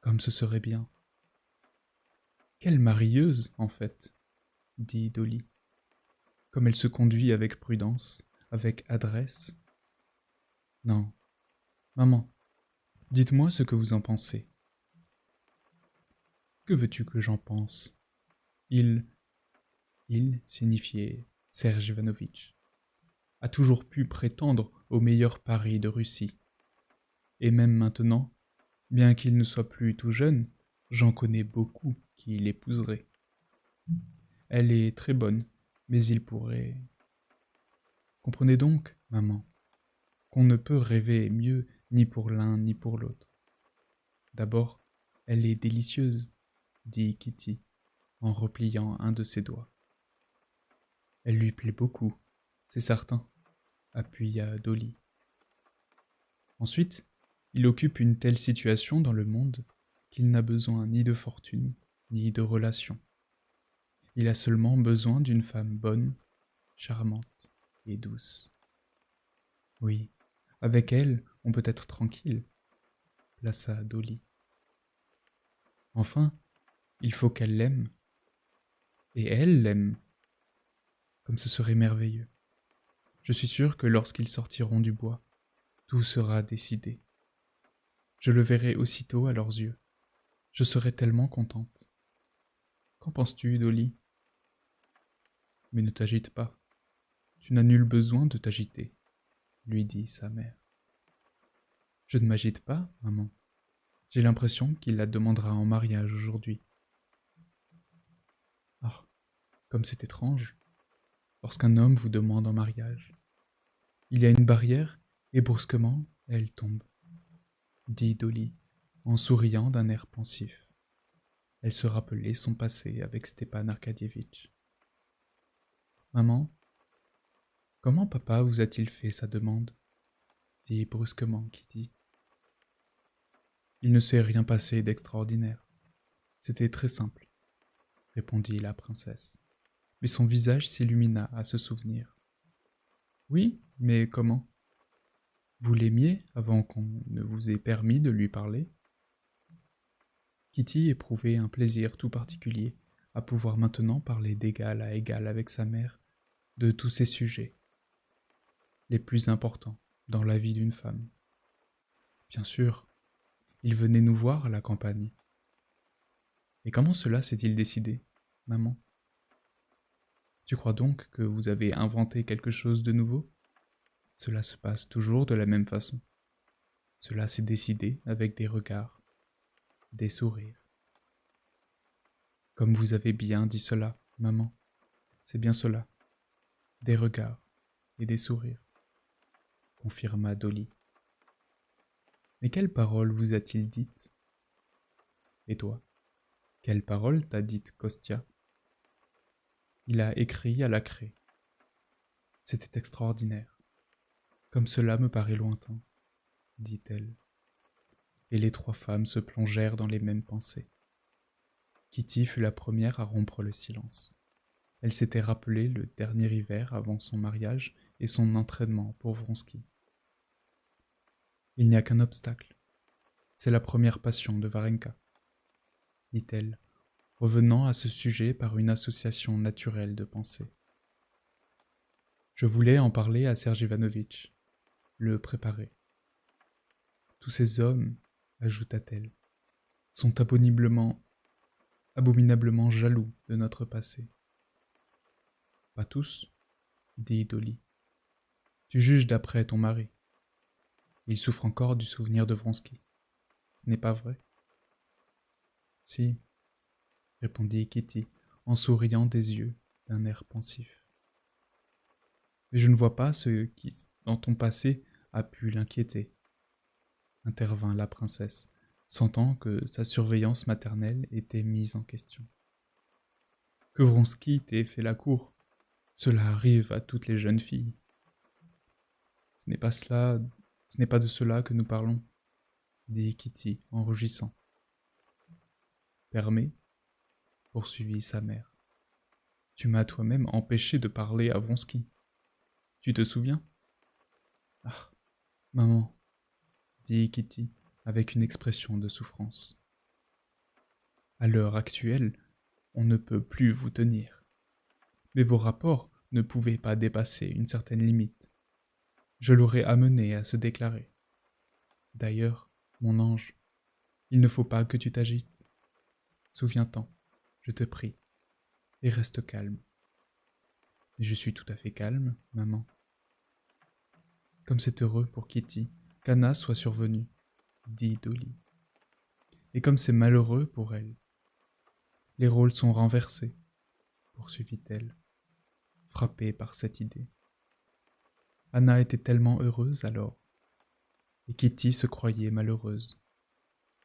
Comme ce serait bien. Quelle marieuse, en fait, dit Dolly. Comme elle se conduit avec prudence, avec adresse. Non, maman, dites-moi ce que vous en pensez. Que veux-tu que j'en pense? Il signifiait Serge Ivanovitch, a toujours pu prétendre au meilleur pari de Russie. Et même maintenant, bien qu'il ne soit plus tout jeune, j'en connais beaucoup qui l'épouseraient. Elle est très bonne, mais il pourrait... Comprenez donc, maman, qu'on ne peut rêver mieux ni pour l'un ni pour l'autre. D'abord, elle est délicieuse, dit Kitty, en repliant un de ses doigts. Elle lui plaît beaucoup, c'est certain, appuya Dolly. Ensuite, il occupe une telle situation dans le monde qu'il n'a besoin ni de fortune, ni de relations. Il a seulement besoin d'une femme bonne, charmante et douce. Oui, avec elle, on peut être tranquille, plaça Dolly. Enfin, il faut qu'elle l'aime. Et elle l'aime, comme ce serait merveilleux. Je suis sûr que lorsqu'ils sortiront du bois, tout sera décidé. Je le verrai aussitôt à leurs yeux. Je serai tellement contente. Qu'en penses-tu, Dolly? Mais ne t'agite pas. Tu n'as nul besoin de t'agiter, lui dit sa mère. Je ne m'agite pas, maman. J'ai l'impression qu'il la demandera en mariage aujourd'hui. Ah, comme c'est étrange, lorsqu'un homme vous demande en mariage. Il y a une barrière, et brusquement, elle tombe, dit Dolly, en souriant d'un air pensif. Elle se rappelait son passé avec Stepan Arkadievitch. Maman, comment papa vous a-t-il fait sa demande? Dit brusquement Kitty. Il ne s'est rien passé d'extraordinaire. C'était très simple, répondit la princesse. Mais son visage s'illumina à ce souvenir. Oui, mais comment? Vous l'aimiez avant qu'on ne vous ait permis de lui parler? Kitty éprouvait un plaisir tout particulier à pouvoir maintenant parler d'égal à égal avec sa mère de tous ces sujets, les plus importants dans la vie d'une femme. Bien sûr, il venait nous voir à la campagne. Et comment cela s'est-il décidé, maman? Tu crois donc que vous avez inventé quelque chose de nouveau? Cela se passe toujours de la même façon. Cela s'est décidé avec des regards, des sourires. Comme vous avez bien dit cela, maman, c'est bien cela, des regards et des sourires, confirma Dolly. Mais quelle parole vous a-t-il dites? Et toi, quelle parole t'a dite Kostya? Il a écrit à la craie. C'était extraordinaire. Comme cela me paraît lointain, dit-elle. Et les trois femmes se plongèrent dans les mêmes pensées. Kitty fut la première à rompre le silence. Elle s'était rappelé le dernier hiver avant son mariage et son entraînement pour Vronsky. Il n'y a qu'un obstacle. C'est la première passion de Varenka, dit-elle, revenant à ce sujet par une association naturelle de pensée. Je voulais en parler à Serge Ivanovitch, le préparer. Tous ces hommes, ajouta-t-elle, sont abominablement jaloux de notre passé. Pas tous, dit Dolly. Tu juges d'après ton mari. Il souffre encore du souvenir de Vronsky. Ce n'est pas vrai? Si, répondit Kitty, en souriant des yeux d'un air pensif. Mais je ne vois pas ce qui, dans ton passé, a pu l'inquiéter, intervint la princesse, sentant que sa surveillance maternelle était mise en question. Que Vronsky t'ait fait la cour, cela arrive à toutes les jeunes filles. Ce n'est pas de cela que nous parlons, dit Kitty en rougissant. Permets, poursuivit sa mère. Tu m'as toi-même empêché de parler à Vronsky. Tu te souviens? Ah, maman, dit Kitty avec une expression de souffrance. À l'heure actuelle, on ne peut plus vous tenir. Mais vos rapports ne pouvaient pas dépasser une certaine limite. Je l'aurais amené à se déclarer. D'ailleurs, mon ange, il ne faut pas que tu t'agites. Souviens-t'en, je te prie, et reste calme. Mais je suis tout à fait calme, maman. Comme c'est heureux pour Kitty qu'Anna soit survenue, dit Dolly. Et comme c'est malheureux pour elle. Les rôles sont renversés, poursuivit-elle, frappée par cette idée. Anna était tellement heureuse alors, et Kitty se croyait malheureuse.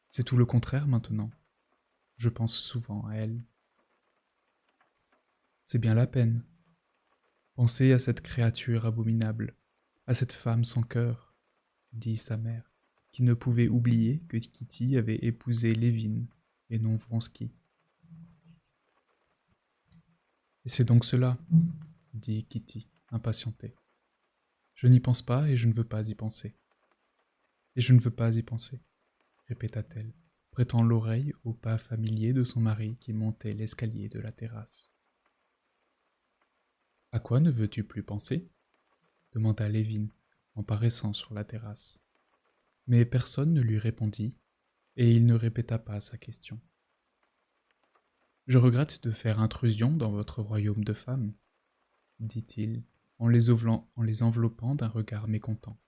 C'est tout le contraire maintenant. Je pense souvent à elle. C'est bien la peine. Pensez à cette créature abominable, à cette femme sans cœur, dit sa mère, qui ne pouvait oublier que Kitty avait épousé Levin et non Vronsky. Et c'est donc cela, dit Kitty, impatientée. Je n'y pense pas et je ne veux pas y penser. Et je ne veux pas y penser, répéta-t-elle, prêtant l'oreille au pas familier de son mari qui montait l'escalier de la terrasse. À quoi ne veux-tu plus penser? Demanda Levin en paraissant sur la terrasse. Mais personne ne lui répondit, et il ne répéta pas sa question. Je regrette de faire intrusion dans votre royaume de femmes, dit-il en les enveloppant d'un regard mécontent.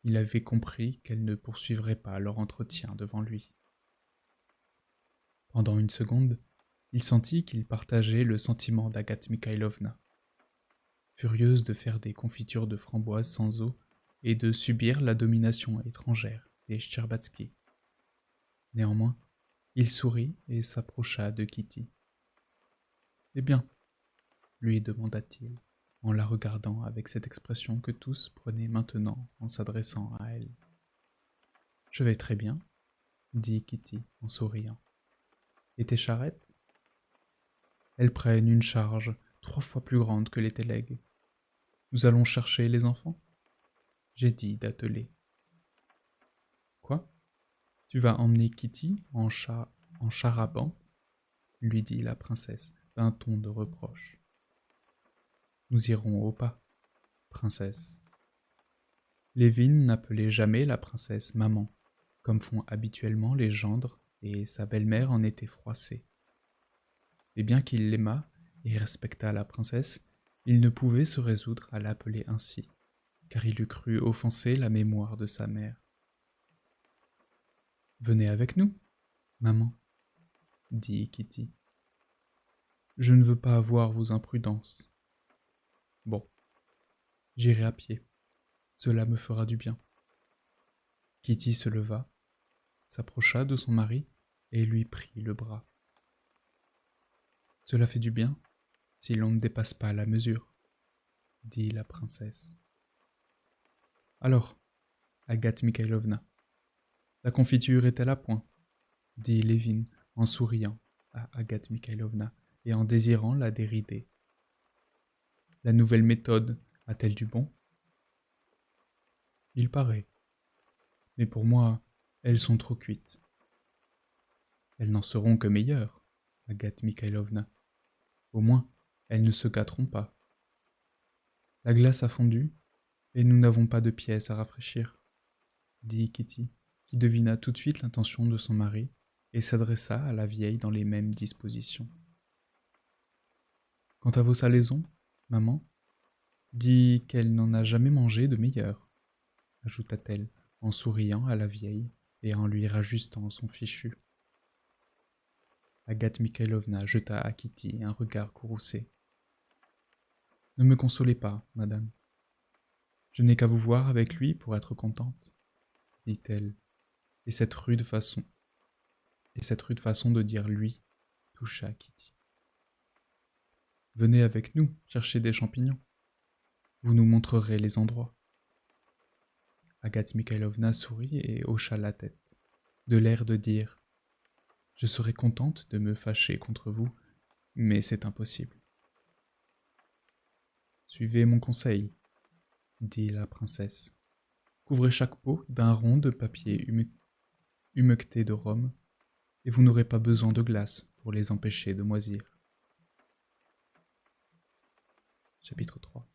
Il avait compris qu'elle ne poursuivrait pas leur entretien devant lui. Pendant une seconde, il sentit qu'il partageait le sentiment d'Agathe Mikhailovna. Furieuse de faire des confitures de framboises sans eau et de subir la domination étrangère des Shtcherbatsky. Néanmoins, il sourit et s'approcha de Kitty. « Eh bien ?» lui demanda-t-il, en la regardant avec cette expression que tous prenaient maintenant en s'adressant à elle. « Je vais très bien, » dit Kitty en souriant. « Et tes charrettes ?» Elles prennent une charge 3 fois plus grande que les télègues. Nous allons chercher les enfants? J'ai dit d'atteler. Quoi? Tu vas emmener Kitty en charabant? Lui dit la princesse d'un ton de reproche. Nous irons au pas, princesse. Levin n'appelait jamais la princesse maman, comme font habituellement les gendres, et sa belle-mère en était froissée. Et bien qu'il l'aimât et respectât la princesse, il ne pouvait se résoudre à l'appeler ainsi, car il eût cru offenser la mémoire de sa mère. « Venez avec nous, maman, » dit Kitty. « Je ne veux pas voir vos imprudences. Bon, j'irai à pied, cela me fera du bien. » Kitty se leva, s'approcha de son mari et lui prit le bras. « Cela fait du bien, si l'on ne dépasse pas la mesure, » dit la princesse. « Alors, Agathe Mikhailovna, la confiture est-elle à point ?» dit Levin en souriant à Agathe Mikhailovna et en désirant la dérider. « La nouvelle méthode a-t-elle du bon ? » Il paraît. Mais pour moi, elles sont trop cuites. Elles n'en seront que meilleures, Agathe Mikhailovna. Au moins, elles ne se gâteront pas. La glace a fondu, et nous n'avons pas de pièces à rafraîchir, dit Kitty, qui devina tout de suite l'intention de son mari et s'adressa à la vieille dans les mêmes dispositions. Quant à vos salaisons, maman, dit qu'elle n'en a jamais mangé de meilleur, ajouta-t-elle en souriant à la vieille et en lui rajustant son fichu. Agathe Mikhailovna jeta à Kitty un regard courroucé. Ne me consolez pas, madame. Je n'ai qu'à vous voir avec lui pour être contente, dit-elle, et cette rude façon de dire lui toucha Kitty. Venez avec nous chercher des champignons. Vous nous montrerez les endroits. Agathe Mikhailovna sourit et hocha la tête, de l'air de dire « Je serais contente de me fâcher contre vous, mais c'est impossible. » « Suivez mon conseil, » dit la princesse. « Couvrez chaque pot d'un rond de papier humecté de rhum, et vous n'aurez pas besoin de glace pour les empêcher de moisir. » Chapitre 3.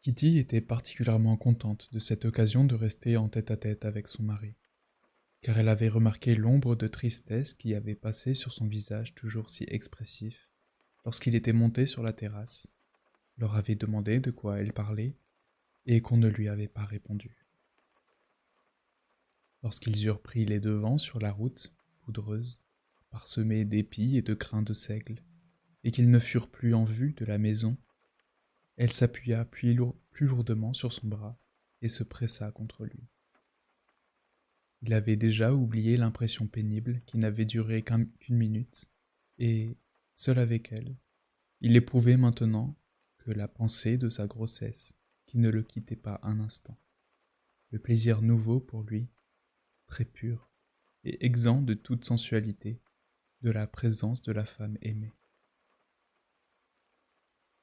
Kitty était particulièrement contente de cette occasion de rester en tête-à-tête avec son mari, car elle avait remarqué l'ombre de tristesse qui avait passé sur son visage toujours si expressif, lorsqu'il était monté sur la terrasse, leur avait demandé de quoi elle parlait, et qu'on ne lui avait pas répondu. Lorsqu'ils eurent pris les devants sur la route, poudreuse, parsemée d'épis et de crins de seigle, et qu'ils ne furent plus en vue de la maison, elle s'appuya plus lourdement sur son bras et se pressa contre lui. Il avait déjà oublié l'impression pénible qui n'avait duré qu'une minute, et, seul avec elle, il éprouvait maintenant que la pensée de sa grossesse qui ne le quittait pas un instant. Le plaisir nouveau pour lui, très pur et exempt de toute sensualité, de la présence de la femme aimée.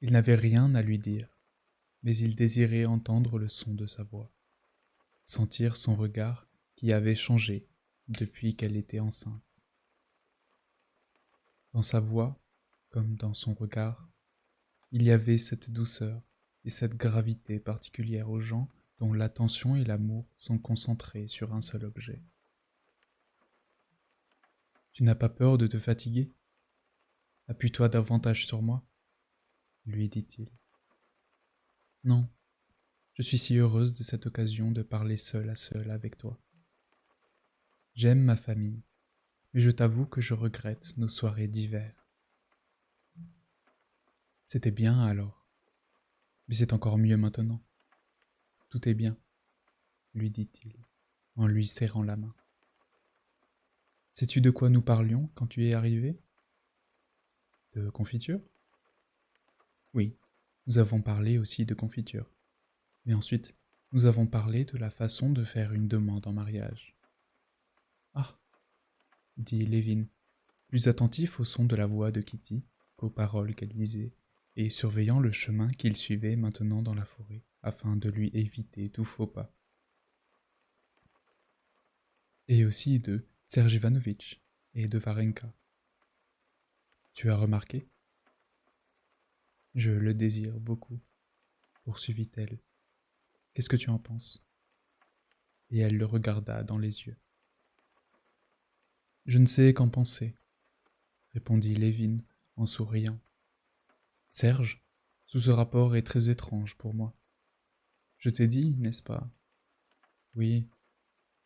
Il n'avait rien à lui dire, mais il désirait entendre le son de sa voix, sentir son regard qui avait changé depuis qu'elle était enceinte. Dans sa voix, comme dans son regard, il y avait cette douceur et cette gravité particulières aux gens dont l'attention et l'amour sont concentrés sur un seul objet. « Tu n'as pas peur de te fatiguer ? Appuie-toi davantage sur moi, » lui dit-il. « Non, je suis si heureuse de cette occasion de parler seul à seul avec toi. J'aime ma famille, mais je t'avoue que je regrette nos soirées d'hiver. » C'était bien alors, mais c'est encore mieux maintenant. Tout est bien, lui dit-il, en lui serrant la main. Sais-tu de quoi nous parlions quand tu es arrivé ? De confiture ? Oui, nous avons parlé aussi de confiture. Mais ensuite, nous avons parlé de la façon de faire une demande en mariage. Ah, dit Levin, plus attentif au son de la voix de Kitty qu'aux paroles qu'elle disait, et surveillant le chemin qu'il suivait maintenant dans la forêt, afin de lui éviter tout faux pas. Et aussi de Serge Ivanovitch et de Varenka. Tu as remarqué ? Je le désire beaucoup, poursuivit-elle. Qu'est-ce que tu en penses ? Et elle le regarda dans les yeux. Je ne sais qu'en penser, répondit Levin en souriant. Serge, tout ce rapport est très étrange pour moi. Je t'ai dit, n'est-ce pas ? Oui,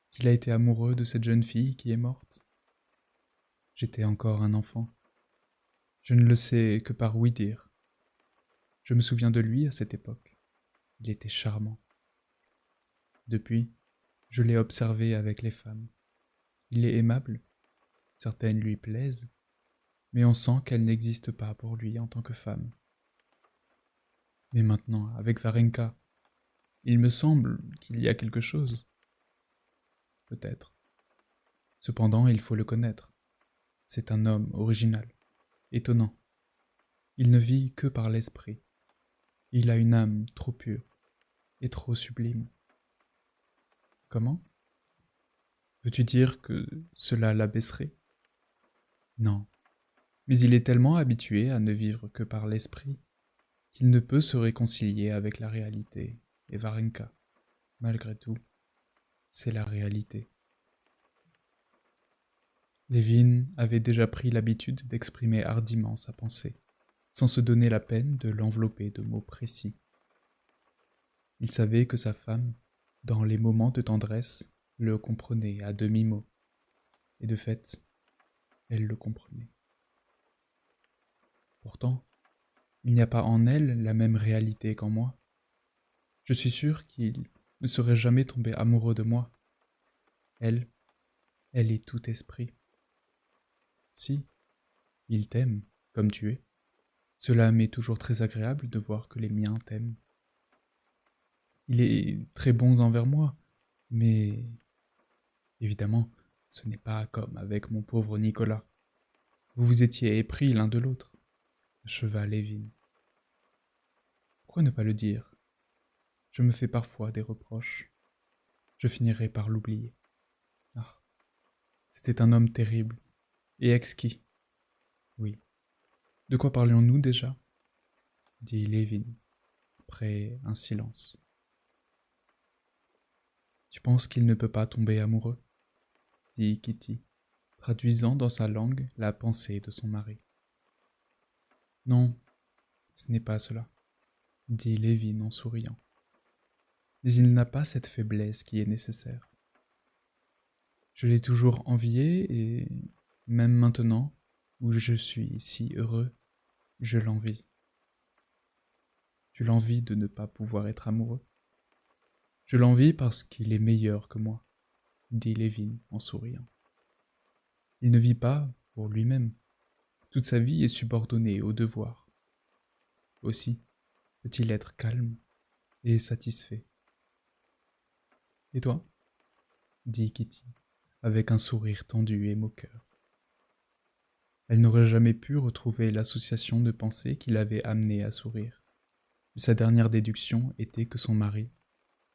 qu'il a été amoureux de cette jeune fille qui est morte. J'étais encore un enfant. Je ne le sais que par ouï-dire. Je me souviens de lui à cette époque. Il était charmant. Depuis, je l'ai observé avec les femmes. Il est aimable, certaines lui plaisent, mais on sent qu'elle n'existe pas pour lui en tant que femme. Mais maintenant, avec Varenka, Il me semble qu'il y a quelque chose. Peut-être. Cependant, il faut le connaître. C'est un homme original, étonnant. Il ne vit que par l'esprit. Il a une âme trop pure et trop sublime. Comment? Veux-tu dire que cela l'abaisserait? Non, mais il est tellement habitué à ne vivre que par l'esprit qu'il ne peut se réconcilier avec la réalité. Et Varenka, malgré tout, c'est la réalité. Lévin avait déjà pris l'habitude d'exprimer hardiment sa pensée, sans se donner la peine de l'envelopper de mots précis. Il savait que sa femme, dans les moments de tendresse, le comprenait à demi-mot, et de fait, elle le comprenait. Pourtant, il n'y a pas en elle la même réalité qu'en moi. Je suis sûr qu'il ne serait jamais tombé amoureux de moi. Elle, elle est tout esprit. Si, il t'aime, comme tu es. Cela m'est toujours très agréable de voir que les miens t'aiment. Il est très bon envers moi, mais évidemment, ce n'est pas comme avec mon pauvre Nicolas. Vous vous étiez épris l'un de l'autre, acheva Lévin. Pourquoi ne pas le dire? Je me fais parfois des reproches. Je finirai par l'oublier. Ah, c'était un homme terrible et exquis. Oui. De quoi parlions-nous déjà? Dit Lévin, après un silence. Tu penses qu'il ne peut pas tomber amoureux? Dit Kitty, traduisant dans sa langue la pensée de son mari. Non, ce n'est pas cela, dit Lévin en souriant. Mais il n'a pas cette faiblesse qui est nécessaire. Je l'ai toujours envié et, même maintenant, où je suis si heureux, je l'envie. Tu l'envies de ne pas pouvoir être amoureux? Je l'envie parce qu'il est meilleur que moi, dit Lévin en souriant. Il ne vit pas pour lui-même. Toute sa vie est subordonnée au devoir. Aussi peut-il être calme et satisfait. Et toi? Dit Kitty, avec un sourire tendu et moqueur. Elle n'aurait jamais pu retrouver l'association de pensées qui l'avait amenée à sourire. Sa dernière déduction était que son mari,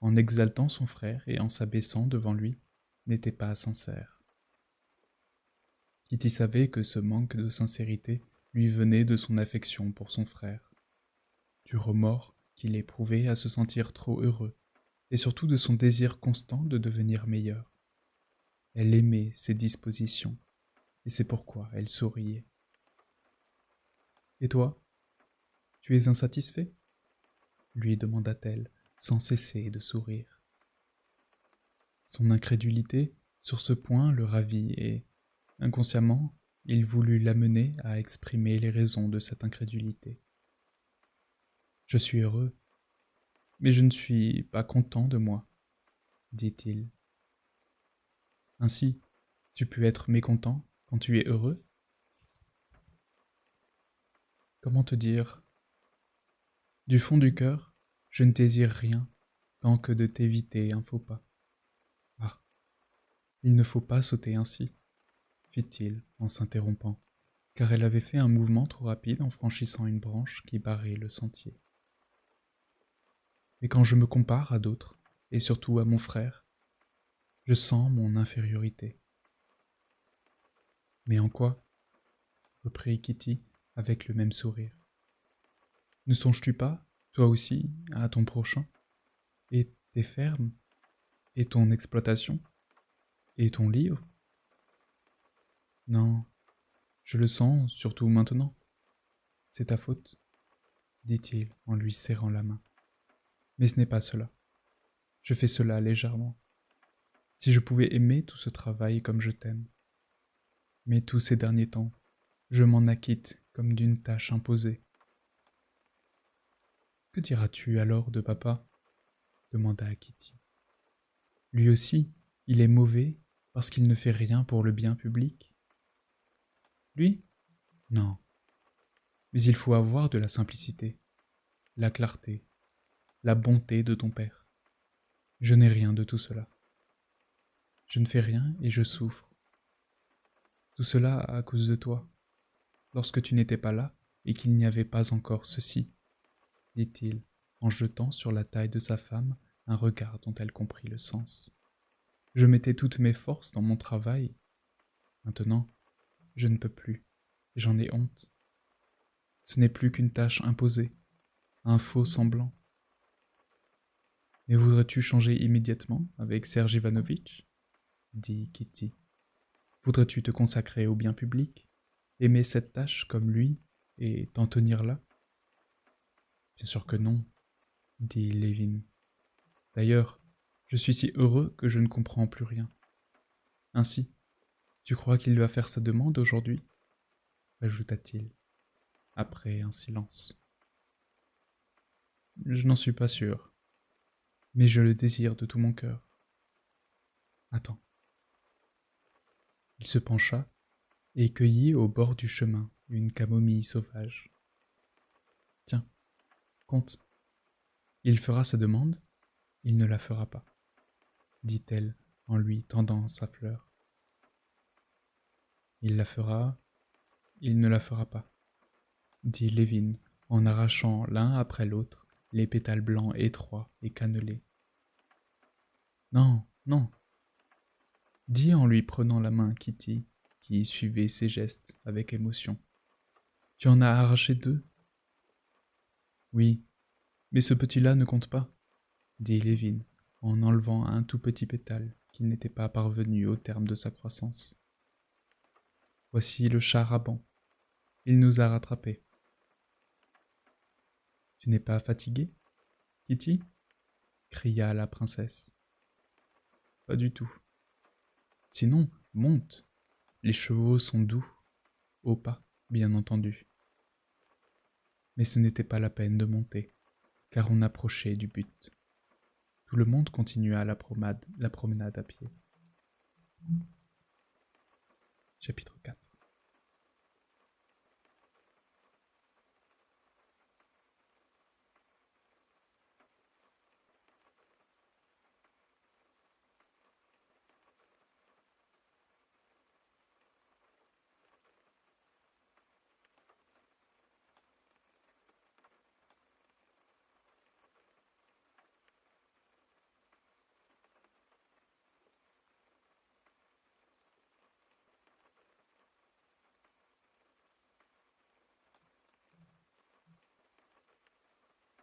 en exaltant son frère et en s'abaissant devant lui, n'était pas sincère. Kitty savait que ce manque de sincérité lui venait de son affection pour son frère, du remords qu'il éprouvait à se sentir trop heureux, et surtout de son désir constant de devenir meilleur. Elle aimait ses dispositions, et c'est pourquoi elle souriait. « Et toi, tu es insatisfait ?» lui demanda-t-elle, sans cesser de sourire. Son incrédulité sur ce point le ravit et, inconsciemment, il voulut l'amener à exprimer les raisons de cette incrédulité. « Je suis heureux, mais je ne suis pas content de moi, » dit-il. « Ainsi, tu peux être mécontent quand tu es heureux? » Comment te dire? Du fond du cœur, je ne désire rien tant que de t'éviter un faux pas. Ah, il ne faut pas sauter ainsi, fit-il en s'interrompant, car elle avait fait un mouvement trop rapide en franchissant une branche qui barrait le sentier. Mais quand je me compare à d'autres, et surtout à mon frère, je sens mon infériorité. Mais en quoi? Reprit Kitty avec le même sourire. Ne songes-tu pas, toi aussi, à ton prochain, et tes fermes, et ton exploitation, et ton livre? Non, je le sens, surtout maintenant. C'est ta faute, dit-il en lui serrant la main. Mais ce n'est pas cela. Je fais cela légèrement. Si je pouvais aimer tout ce travail comme je t'aime. Mais tous ces derniers temps, je m'en acquitte comme d'une tâche imposée. Que diras-tu alors de papa? Demanda Kitty. Lui aussi, il est mauvais parce qu'il ne fait rien pour le bien public? Lui? Non. Mais il faut avoir de la simplicité, la clarté, la bonté de ton père. Je n'ai rien de tout cela. Je ne fais rien et je souffre. Tout cela à cause de toi, lorsque tu n'étais pas là et qu'il n'y avait pas encore ceci, dit-il, en jetant sur la taille de sa femme un regard dont elle comprit le sens. Je mettais toutes mes forces dans mon travail. Maintenant, je ne peux plus, et j'en ai honte. Ce n'est plus qu'une tâche imposée, un faux semblant. Mais voudrais-tu changer immédiatement avec Serge Ivanovitch dit Kitty. Voudrais-tu te consacrer au bien public, aimer cette tâche comme lui, et t'en tenir là? Bien sûr que non, dit Levin. D'ailleurs, je suis si heureux que je ne comprends plus rien. Ainsi, tu crois qu'il va faire sa demande aujourd'hui? Ajouta-t-il, après un silence. Je n'en suis pas sûr, mais je le désire de tout mon cœur. Attends. Il se pencha et cueillit au bord du chemin une camomille sauvage. Tiens, compte. Il fera sa demande, il ne la fera pas, dit-elle en lui tendant sa fleur. Il la fera, il ne la fera pas, dit Levin en arrachant l'un après l'autre les pétales blancs étroits et cannelés. Non, non, dit en lui prenant la main Kitty, qui suivait ses gestes avec émotion. Tu en as arraché 2? Oui, mais ce petit-là ne compte pas, dit Levin en enlevant un tout petit pétale qui n'était pas parvenu au terme de sa croissance. Voici le chat raban. Il nous a rattrapés. Tu n'es pas fatiguée, Kitty? Cria la princesse. Pas du tout. Sinon, monte. Les chevaux sont doux, au pas, bien entendu. Mais ce n'était pas la peine de monter, car on approchait du but. Tout le monde continua la promenade à pied. Chapitre 4.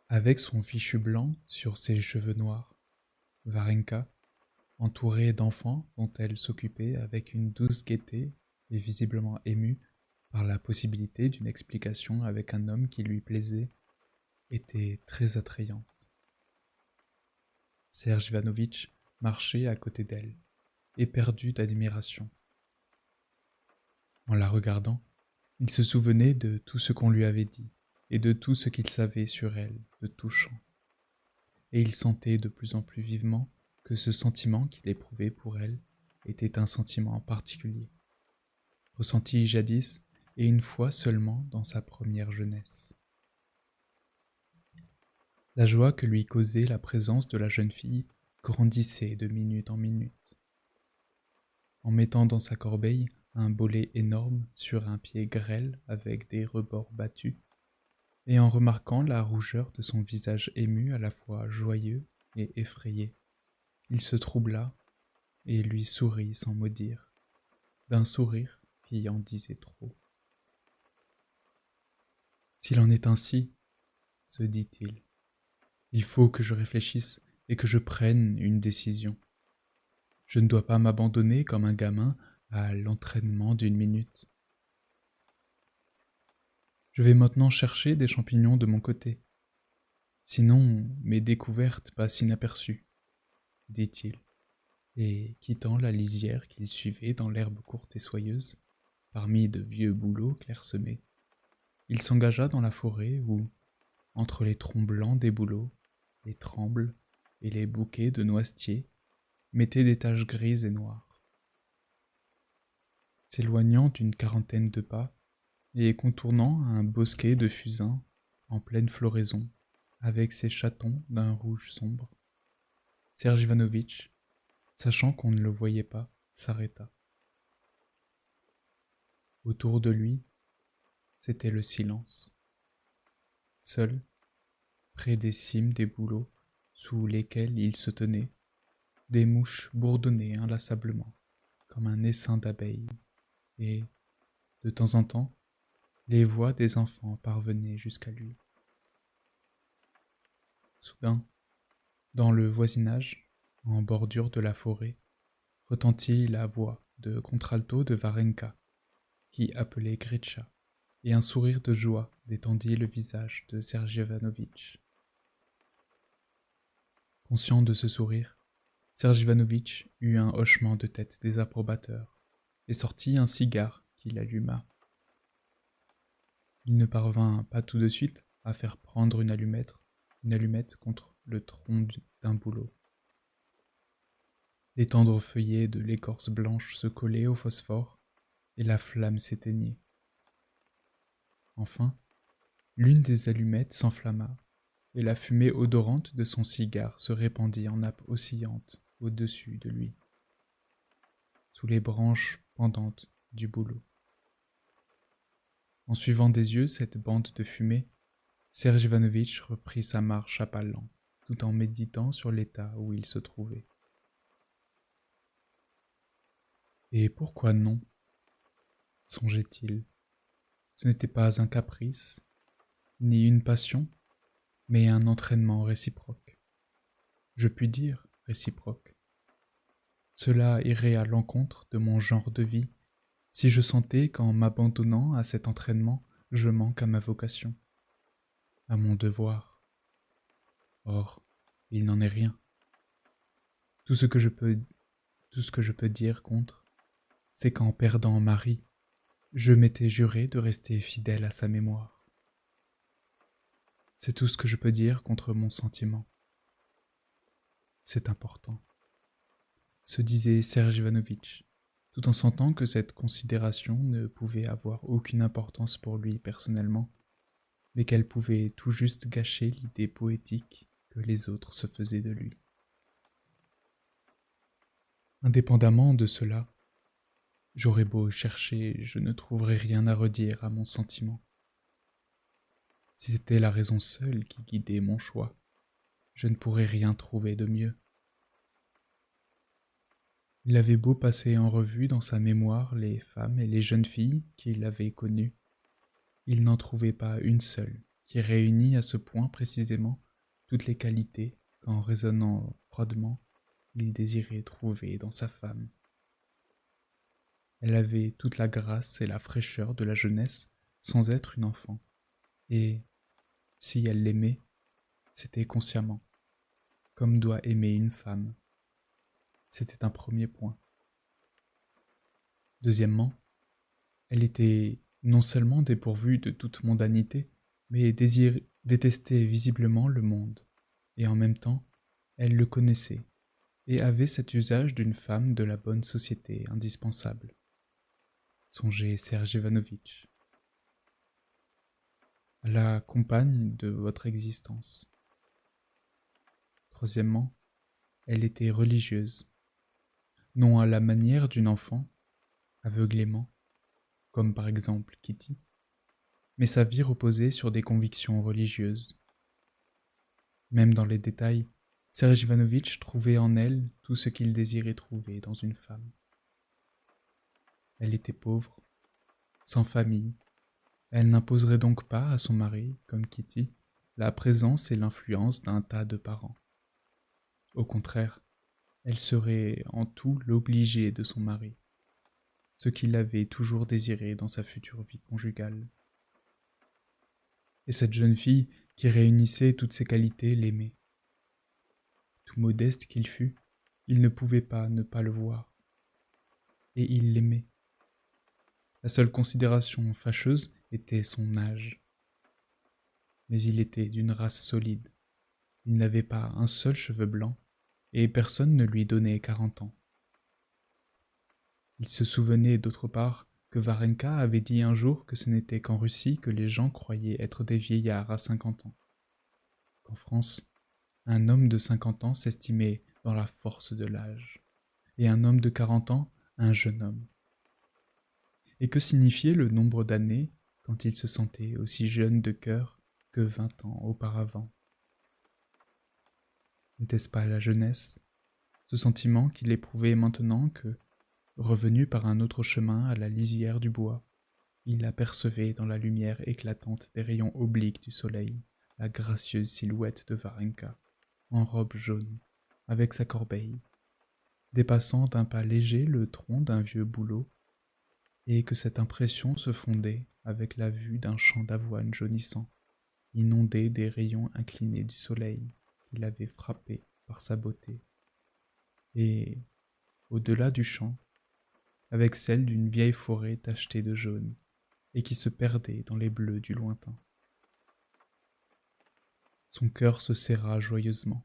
Avec son fichu blanc sur ses cheveux noirs, Varenka, entourée d'enfants dont elle s'occupait avec une douce gaieté et visiblement émue par la possibilité d'une explication avec un homme qui lui plaisait, était très attrayante. Serge Ivanovitch marchait à côté d'elle, éperdu d'admiration. En la regardant, il se souvenait de tout ce qu'on lui avait dit et de tout ce qu'il savait sur elle de touchant. Et il sentait de plus en plus vivement que ce sentiment qu'il éprouvait pour elle était un sentiment particulier, ressenti jadis et une fois seulement dans sa première jeunesse. La joie que lui causait la présence de la jeune fille grandissait de minute en minute. En mettant dans sa corbeille un bolet énorme sur un pied grêle avec des rebords battus, et en remarquant la rougeur de son visage ému à la fois joyeux et effrayé, il se troubla et lui sourit sans mot dire, d'un sourire qui en disait trop. S'il en est ainsi, se dit-il, il faut que je réfléchisse et que je prenne une décision. Je ne dois pas m'abandonner comme un gamin à l'entraînement d'une minute. Je vais maintenant chercher des champignons de mon côté. Sinon, mes découvertes passent inaperçues, dit-il, et quittant la lisière qu'il suivait dans l'herbe courte et soyeuse, parmi de vieux bouleaux clairsemés, il s'engagea dans la forêt où, entre les troncs blancs des bouleaux, les trembles et les bouquets de noisetiers mettaient des taches grises et noires. S'éloignant d'une quarantaine de pas, et contournant un bosquet de fusains en pleine floraison, avec ses chatons d'un rouge sombre, Serge Ivanovitch, sachant qu'on ne le voyait pas, s'arrêta. Autour de lui, c'était le silence. Seul, près des cimes des bouleaux sous lesquels il se tenait, des mouches bourdonnaient inlassablement, comme un essaim d'abeilles, et, de temps en temps, les voix des enfants parvenaient jusqu'à lui. Soudain, dans le voisinage, en bordure de la forêt, retentit la voix de contralto de Varenka, qui appelait Gritcha, et un sourire de joie détendit le visage de Serge Ivanovitch. Conscient de ce sourire, Serge Ivanovitch eut un hochement de tête désapprobateur, et sortit un cigare qu'il alluma. Il ne parvint pas tout de suite à faire prendre une allumette contre le tronc d'un bouleau. Les tendres feuillets de l'écorce blanche se collaient au phosphore, et la flamme s'éteignait. Enfin, l'une des allumettes s'enflamma, et la fumée odorante de son cigare se répandit en nappe oscillante au-dessus de lui, sous les branches pendantes du bouleau. En suivant des yeux cette bande de fumée, Serge Ivanovitch reprit sa marche à pas lents, tout en méditant sur l'état où il se trouvait. Et pourquoi non, songeait-il. Ce n'était pas un caprice, ni une passion, mais un entraînement réciproque. Je puis dire réciproque. Cela irait à l'encontre de mon genre de vie si je sentais qu'en m'abandonnant à cet entraînement, je manque à ma vocation, à mon devoir. Or, il n'en est rien. Tout ce que je peux dire contre, c'est qu'en perdant Marie, je m'étais juré de rester fidèle à sa mémoire. C'est tout ce que je peux dire contre mon sentiment. C'est important, se disait Serge Ivanovitch, tout en sentant que cette considération ne pouvait avoir aucune importance pour lui personnellement, mais qu'elle pouvait tout juste gâcher l'idée poétique que les autres se faisaient de lui. Indépendamment de cela, j'aurais beau chercher, je ne trouverais rien à redire à mon sentiment. Si c'était la raison seule qui guidait mon choix, je ne pourrais rien trouver de mieux. Il avait beau passer en revue dans sa mémoire les femmes et les jeunes filles qu'il avait connues, il n'en trouvait pas une seule qui réunît à ce point précisément toutes les qualités qu'en raisonnant froidement, il désirait trouver dans sa femme. Elle avait toute la grâce et la fraîcheur de la jeunesse sans être une enfant, et, si elle l'aimait, c'était consciemment, comme doit aimer une femme. C'était un premier point. Deuxièmement, elle était non seulement dépourvue de toute mondanité, mais détestait visiblement le monde, et en même temps, elle le connaissait, et avait cet usage d'une femme de la bonne société indispensable. Songeait Serge Ivanovitch. À la compagne de votre existence. Troisièmement, elle était religieuse, non à la manière d'une enfant, aveuglément, comme par exemple Kitty, mais sa vie reposait sur des convictions religieuses. Même dans les détails, Serge Ivanovitch trouvait en elle tout ce qu'il désirait trouver dans une femme. Elle était pauvre, sans famille. Elle n'imposerait donc pas à son mari, comme Kitty, la présence et l'influence d'un tas de parents. Au contraire, elle serait en tout l'obligée de son mari, ce qu'il avait toujours désiré dans sa future vie conjugale. Et cette jeune fille qui réunissait toutes ses qualités l'aimait. Tout modeste qu'il fût, il ne pouvait pas ne pas le voir. Et il l'aimait. La seule considération fâcheuse était son âge. Mais il était d'une race solide. Il n'avait pas un seul cheveu blanc, et personne ne lui donnait 40 ans. Il se souvenait d'autre part que Varenka avait dit un jour que ce n'était qu'en Russie que les gens croyaient être des vieillards à 50 ans. Qu'en France, un homme de 50 ans s'estimait dans la force de l'âge, et un homme de 40 ans, un jeune homme. Et que signifiait le nombre d'années quand il se sentait aussi jeune de cœur que 20 ans auparavant? N'était-ce pas la jeunesse, ce sentiment qu'il éprouvait maintenant que, revenu par un autre chemin à la lisière du bois, il apercevait dans la lumière éclatante des rayons obliques du soleil la gracieuse silhouette de Varenka, en robe jaune, avec sa corbeille, dépassant d'un pas léger le tronc d'un vieux bouleau, et que cette impression se fondait avec la vue d'un champ d'avoine jaunissant, inondé des rayons inclinés du soleil qui l'avait frappé par sa beauté, et, au-delà du champ, avec celle d'une vieille forêt tachetée de jaune, et qui se perdait dans les bleus du lointain. Son cœur se serra joyeusement.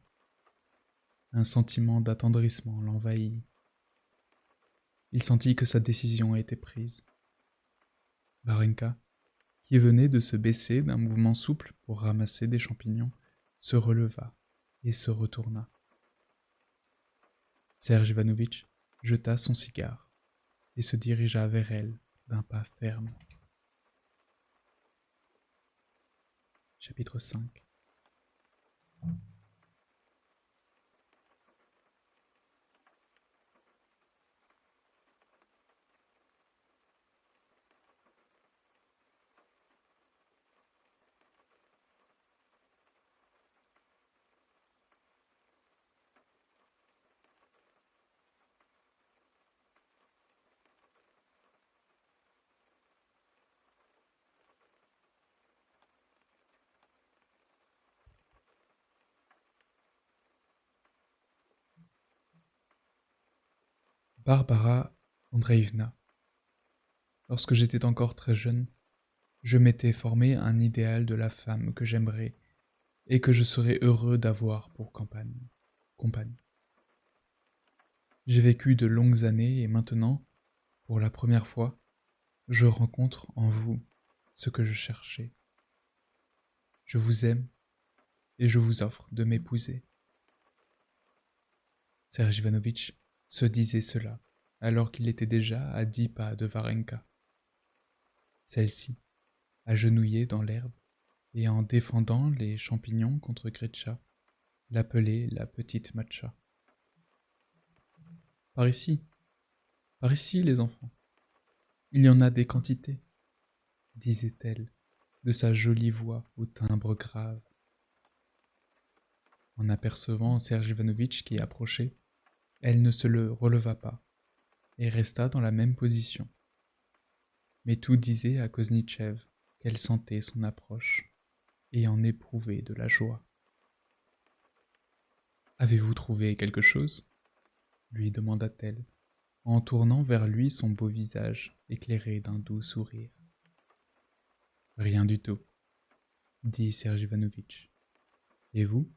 Un sentiment d'attendrissement l'envahit. Il sentit que sa décision était prise. Varenka, qui venait de se baisser d'un mouvement souple pour ramasser des champignons, se releva et se retourna. Serge Ivanovitch jeta son cigare et se dirigea vers elle d'un pas ferme. Chapitre 5. Barbara Andreïvna. Lorsque j'étais encore très jeune, je m'étais formé un idéal de la femme que j'aimerais et que je serais heureux d'avoir pour compagne. J'ai vécu de longues années et maintenant, pour la première fois, je rencontre en vous ce que je cherchais. Je vous aime et je vous offre de m'épouser. Serge Ivanovitch se disait cela alors qu'il était déjà à 10 pas de Varenka. Celle-ci, agenouillée dans l'herbe et en défendant les champignons contre Gretcha, l'appelait la petite Matcha. Par ici les enfants. Il y en a des quantités, disait-elle, de sa jolie voix au timbre grave. En apercevant Serge Ivanovitch qui approchait, elle ne se le releva pas et resta dans la même position. Mais tout disait à Koznitchev qu'elle sentait son approche et en éprouvait de la joie. « Avez-vous trouvé quelque chose ?» lui demanda-t-elle, en tournant vers lui son beau visage éclairé d'un doux sourire. « Rien du tout, » dit Serge Ivanovitch. « Et vous ?»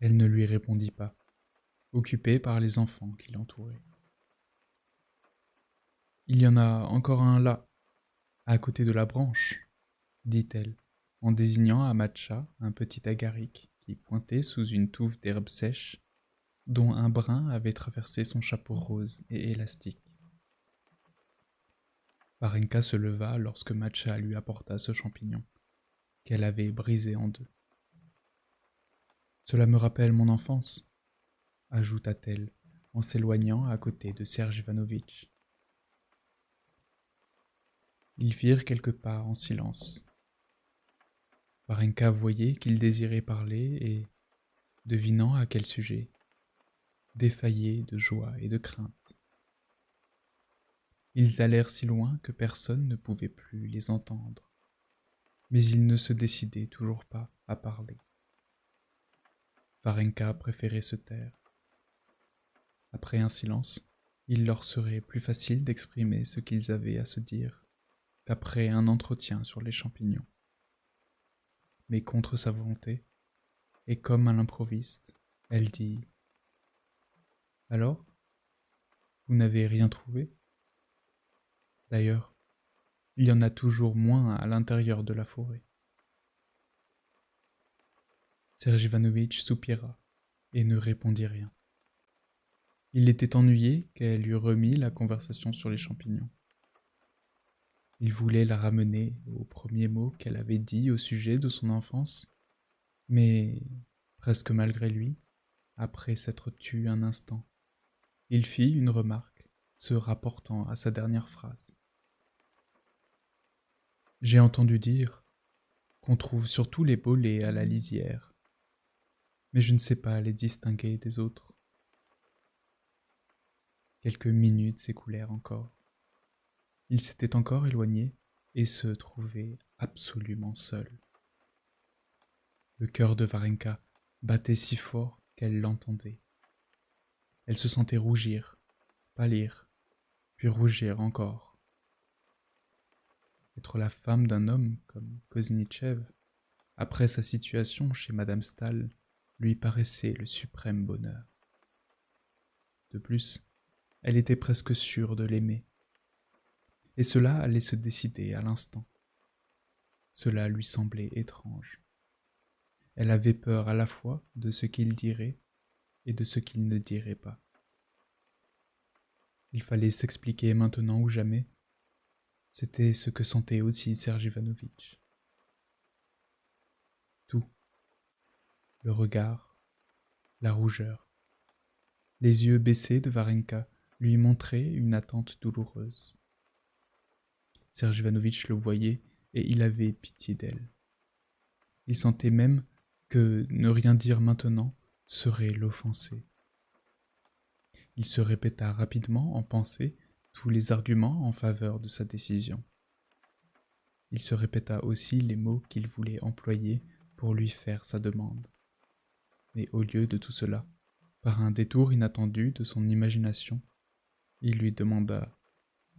Elle ne lui répondit pas, occupée par les enfants qui l'entouraient. « Il y en a encore un là, à côté de la branche, » dit-elle, en désignant à Matcha un petit agaric qui pointait sous une touffe d'herbe sèche dont un brin avait traversé son chapeau rose et élastique. Varenka se leva lorsque Matcha lui apporta ce champignon, qu'elle avait brisé en deux. « Cela me rappelle mon enfance, » ajouta-t-elle en s'éloignant à côté de Serge Ivanovitch. Ils firent quelques pas en silence. Varenka voyait qu'il désirait parler et, devinant à quel sujet, défaillait de joie et de crainte. Ils allèrent si loin que personne ne pouvait plus les entendre, mais ils ne se décidaient toujours pas à parler. Varenka préférait se taire. Après un silence, il leur serait plus facile d'exprimer ce qu'ils avaient à se dire qu'après un entretien sur les champignons. Mais contre sa volonté, et comme à l'improviste, elle dit « Alors, vous n'avez rien trouvé ? D'ailleurs, il y en a toujours moins à l'intérieur de la forêt. » Serge Ivanovitch soupira et ne répondit rien. Il était ennuyé qu'elle eût remis la conversation sur les champignons. Il voulait la ramener aux premiers mots qu'elle avait dits au sujet de son enfance, mais, presque malgré lui, après s'être tu un instant, il fit une remarque, se rapportant à sa dernière phrase. « J'ai entendu dire qu'on trouve surtout les bolets à la lisière, mais je ne sais pas les distinguer des autres. » Quelques minutes s'écoulèrent encore. Il s'était encore éloigné et se trouvait absolument seul. Le cœur de Varenka battait si fort qu'elle l'entendait. Elle se sentait rougir, pâlir, puis rougir encore. Être la femme d'un homme comme Koznitchev, après sa situation chez Madame Stahl, lui paraissait le suprême bonheur. De plus, elle était presque sûre de l'aimer. Et cela allait se décider à l'instant. Cela lui semblait étrange. Elle avait peur à la fois de ce qu'il dirait et de ce qu'il ne dirait pas. Il fallait s'expliquer maintenant ou jamais. C'était ce que sentait aussi Serge Ivanovitch. Tout. Le regard, la rougeur. Les yeux baissés de Varenka lui montraient une attente douloureuse. Serge Ivanovitch le voyait et il avait pitié d'elle. Il sentait même que ne rien dire maintenant serait l'offenser. Il se répéta rapidement en pensée tous les arguments en faveur de sa décision. Il se répéta aussi les mots qu'il voulait employer pour lui faire sa demande. Mais au lieu de tout cela, par un détour inattendu de son imagination, il lui demanda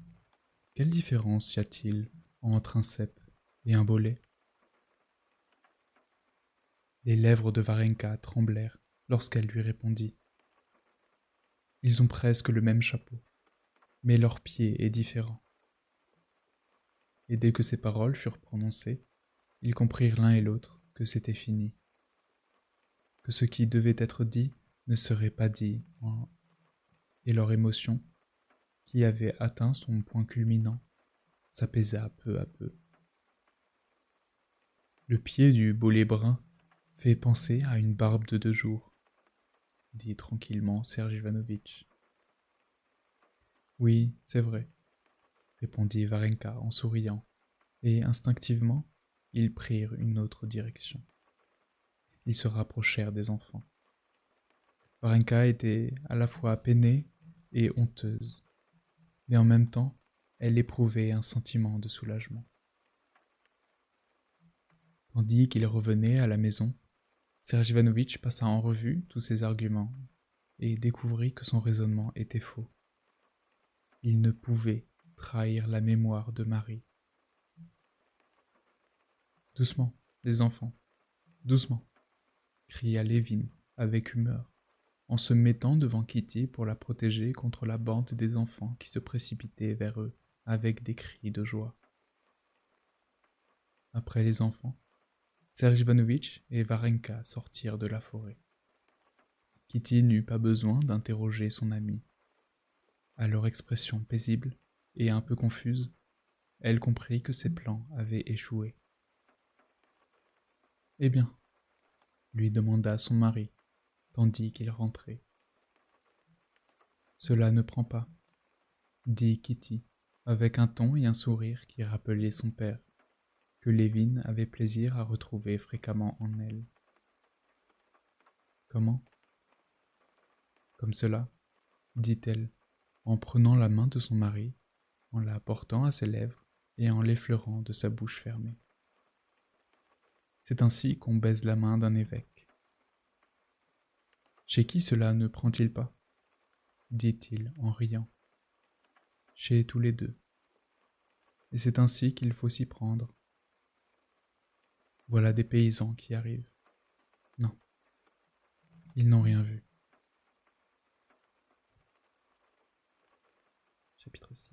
« Quelle différence y a-t-il entre un cep et un bolet ?» Les lèvres de Varenka tremblèrent lorsqu'elle lui répondit « Ils ont presque le même chapeau, mais leur pied est différent. » Et dès que ces paroles furent prononcées, ils comprirent l'un et l'autre que c'était fini, que ce qui devait être dit ne serait pas dit, et leur émotion, qui avait atteint son point culminant, s'apaisa peu à peu. Le pied du bolet brun fait penser à une barbe de 2 jours, dit tranquillement Serge Ivanovitch. Oui, c'est vrai, répondit Varenka en souriant, et instinctivement, ils prirent une autre direction. Ils se rapprochèrent des enfants. Varenka était à la fois peinée et honteuse, mais en même temps, elle éprouvait un sentiment de soulagement. Tandis qu'il revenait à la maison, Serge Ivanovitch passa en revue tous ses arguments et découvrit que son raisonnement était faux. Il ne pouvait trahir la mémoire de Marie. « Doucement, les enfants, doucement !» cria Lévin avec humeur, en se mettant devant Kitty pour la protéger contre la bande des enfants qui se précipitaient vers eux avec des cris de joie. Après les enfants, Serge Ivanovitch et Varenka sortirent de la forêt. Kitty n'eut pas besoin d'interroger son amie. À leur expression paisible et un peu confuse, elle comprit que ses plans avaient échoué. « Eh bien ?» lui demanda son mari, tandis qu'il rentrait. « Cela ne prend pas, » dit Kitty, avec un ton et un sourire qui rappelaient son père, que Lévin avait plaisir à retrouver fréquemment en elle. « Comment ? » Comme cela, dit-elle, en prenant la main de son mari, en la portant à ses lèvres et en l'effleurant de sa bouche fermée. C'est ainsi qu'on baise la main d'un évêque. « Chez qui cela ne prend-il pas ?» dit-il en riant. « Chez tous les deux. Et c'est ainsi qu'il faut s'y prendre. Voilà des paysans qui arrivent. Non, ils n'ont rien vu. » Chapitre 6.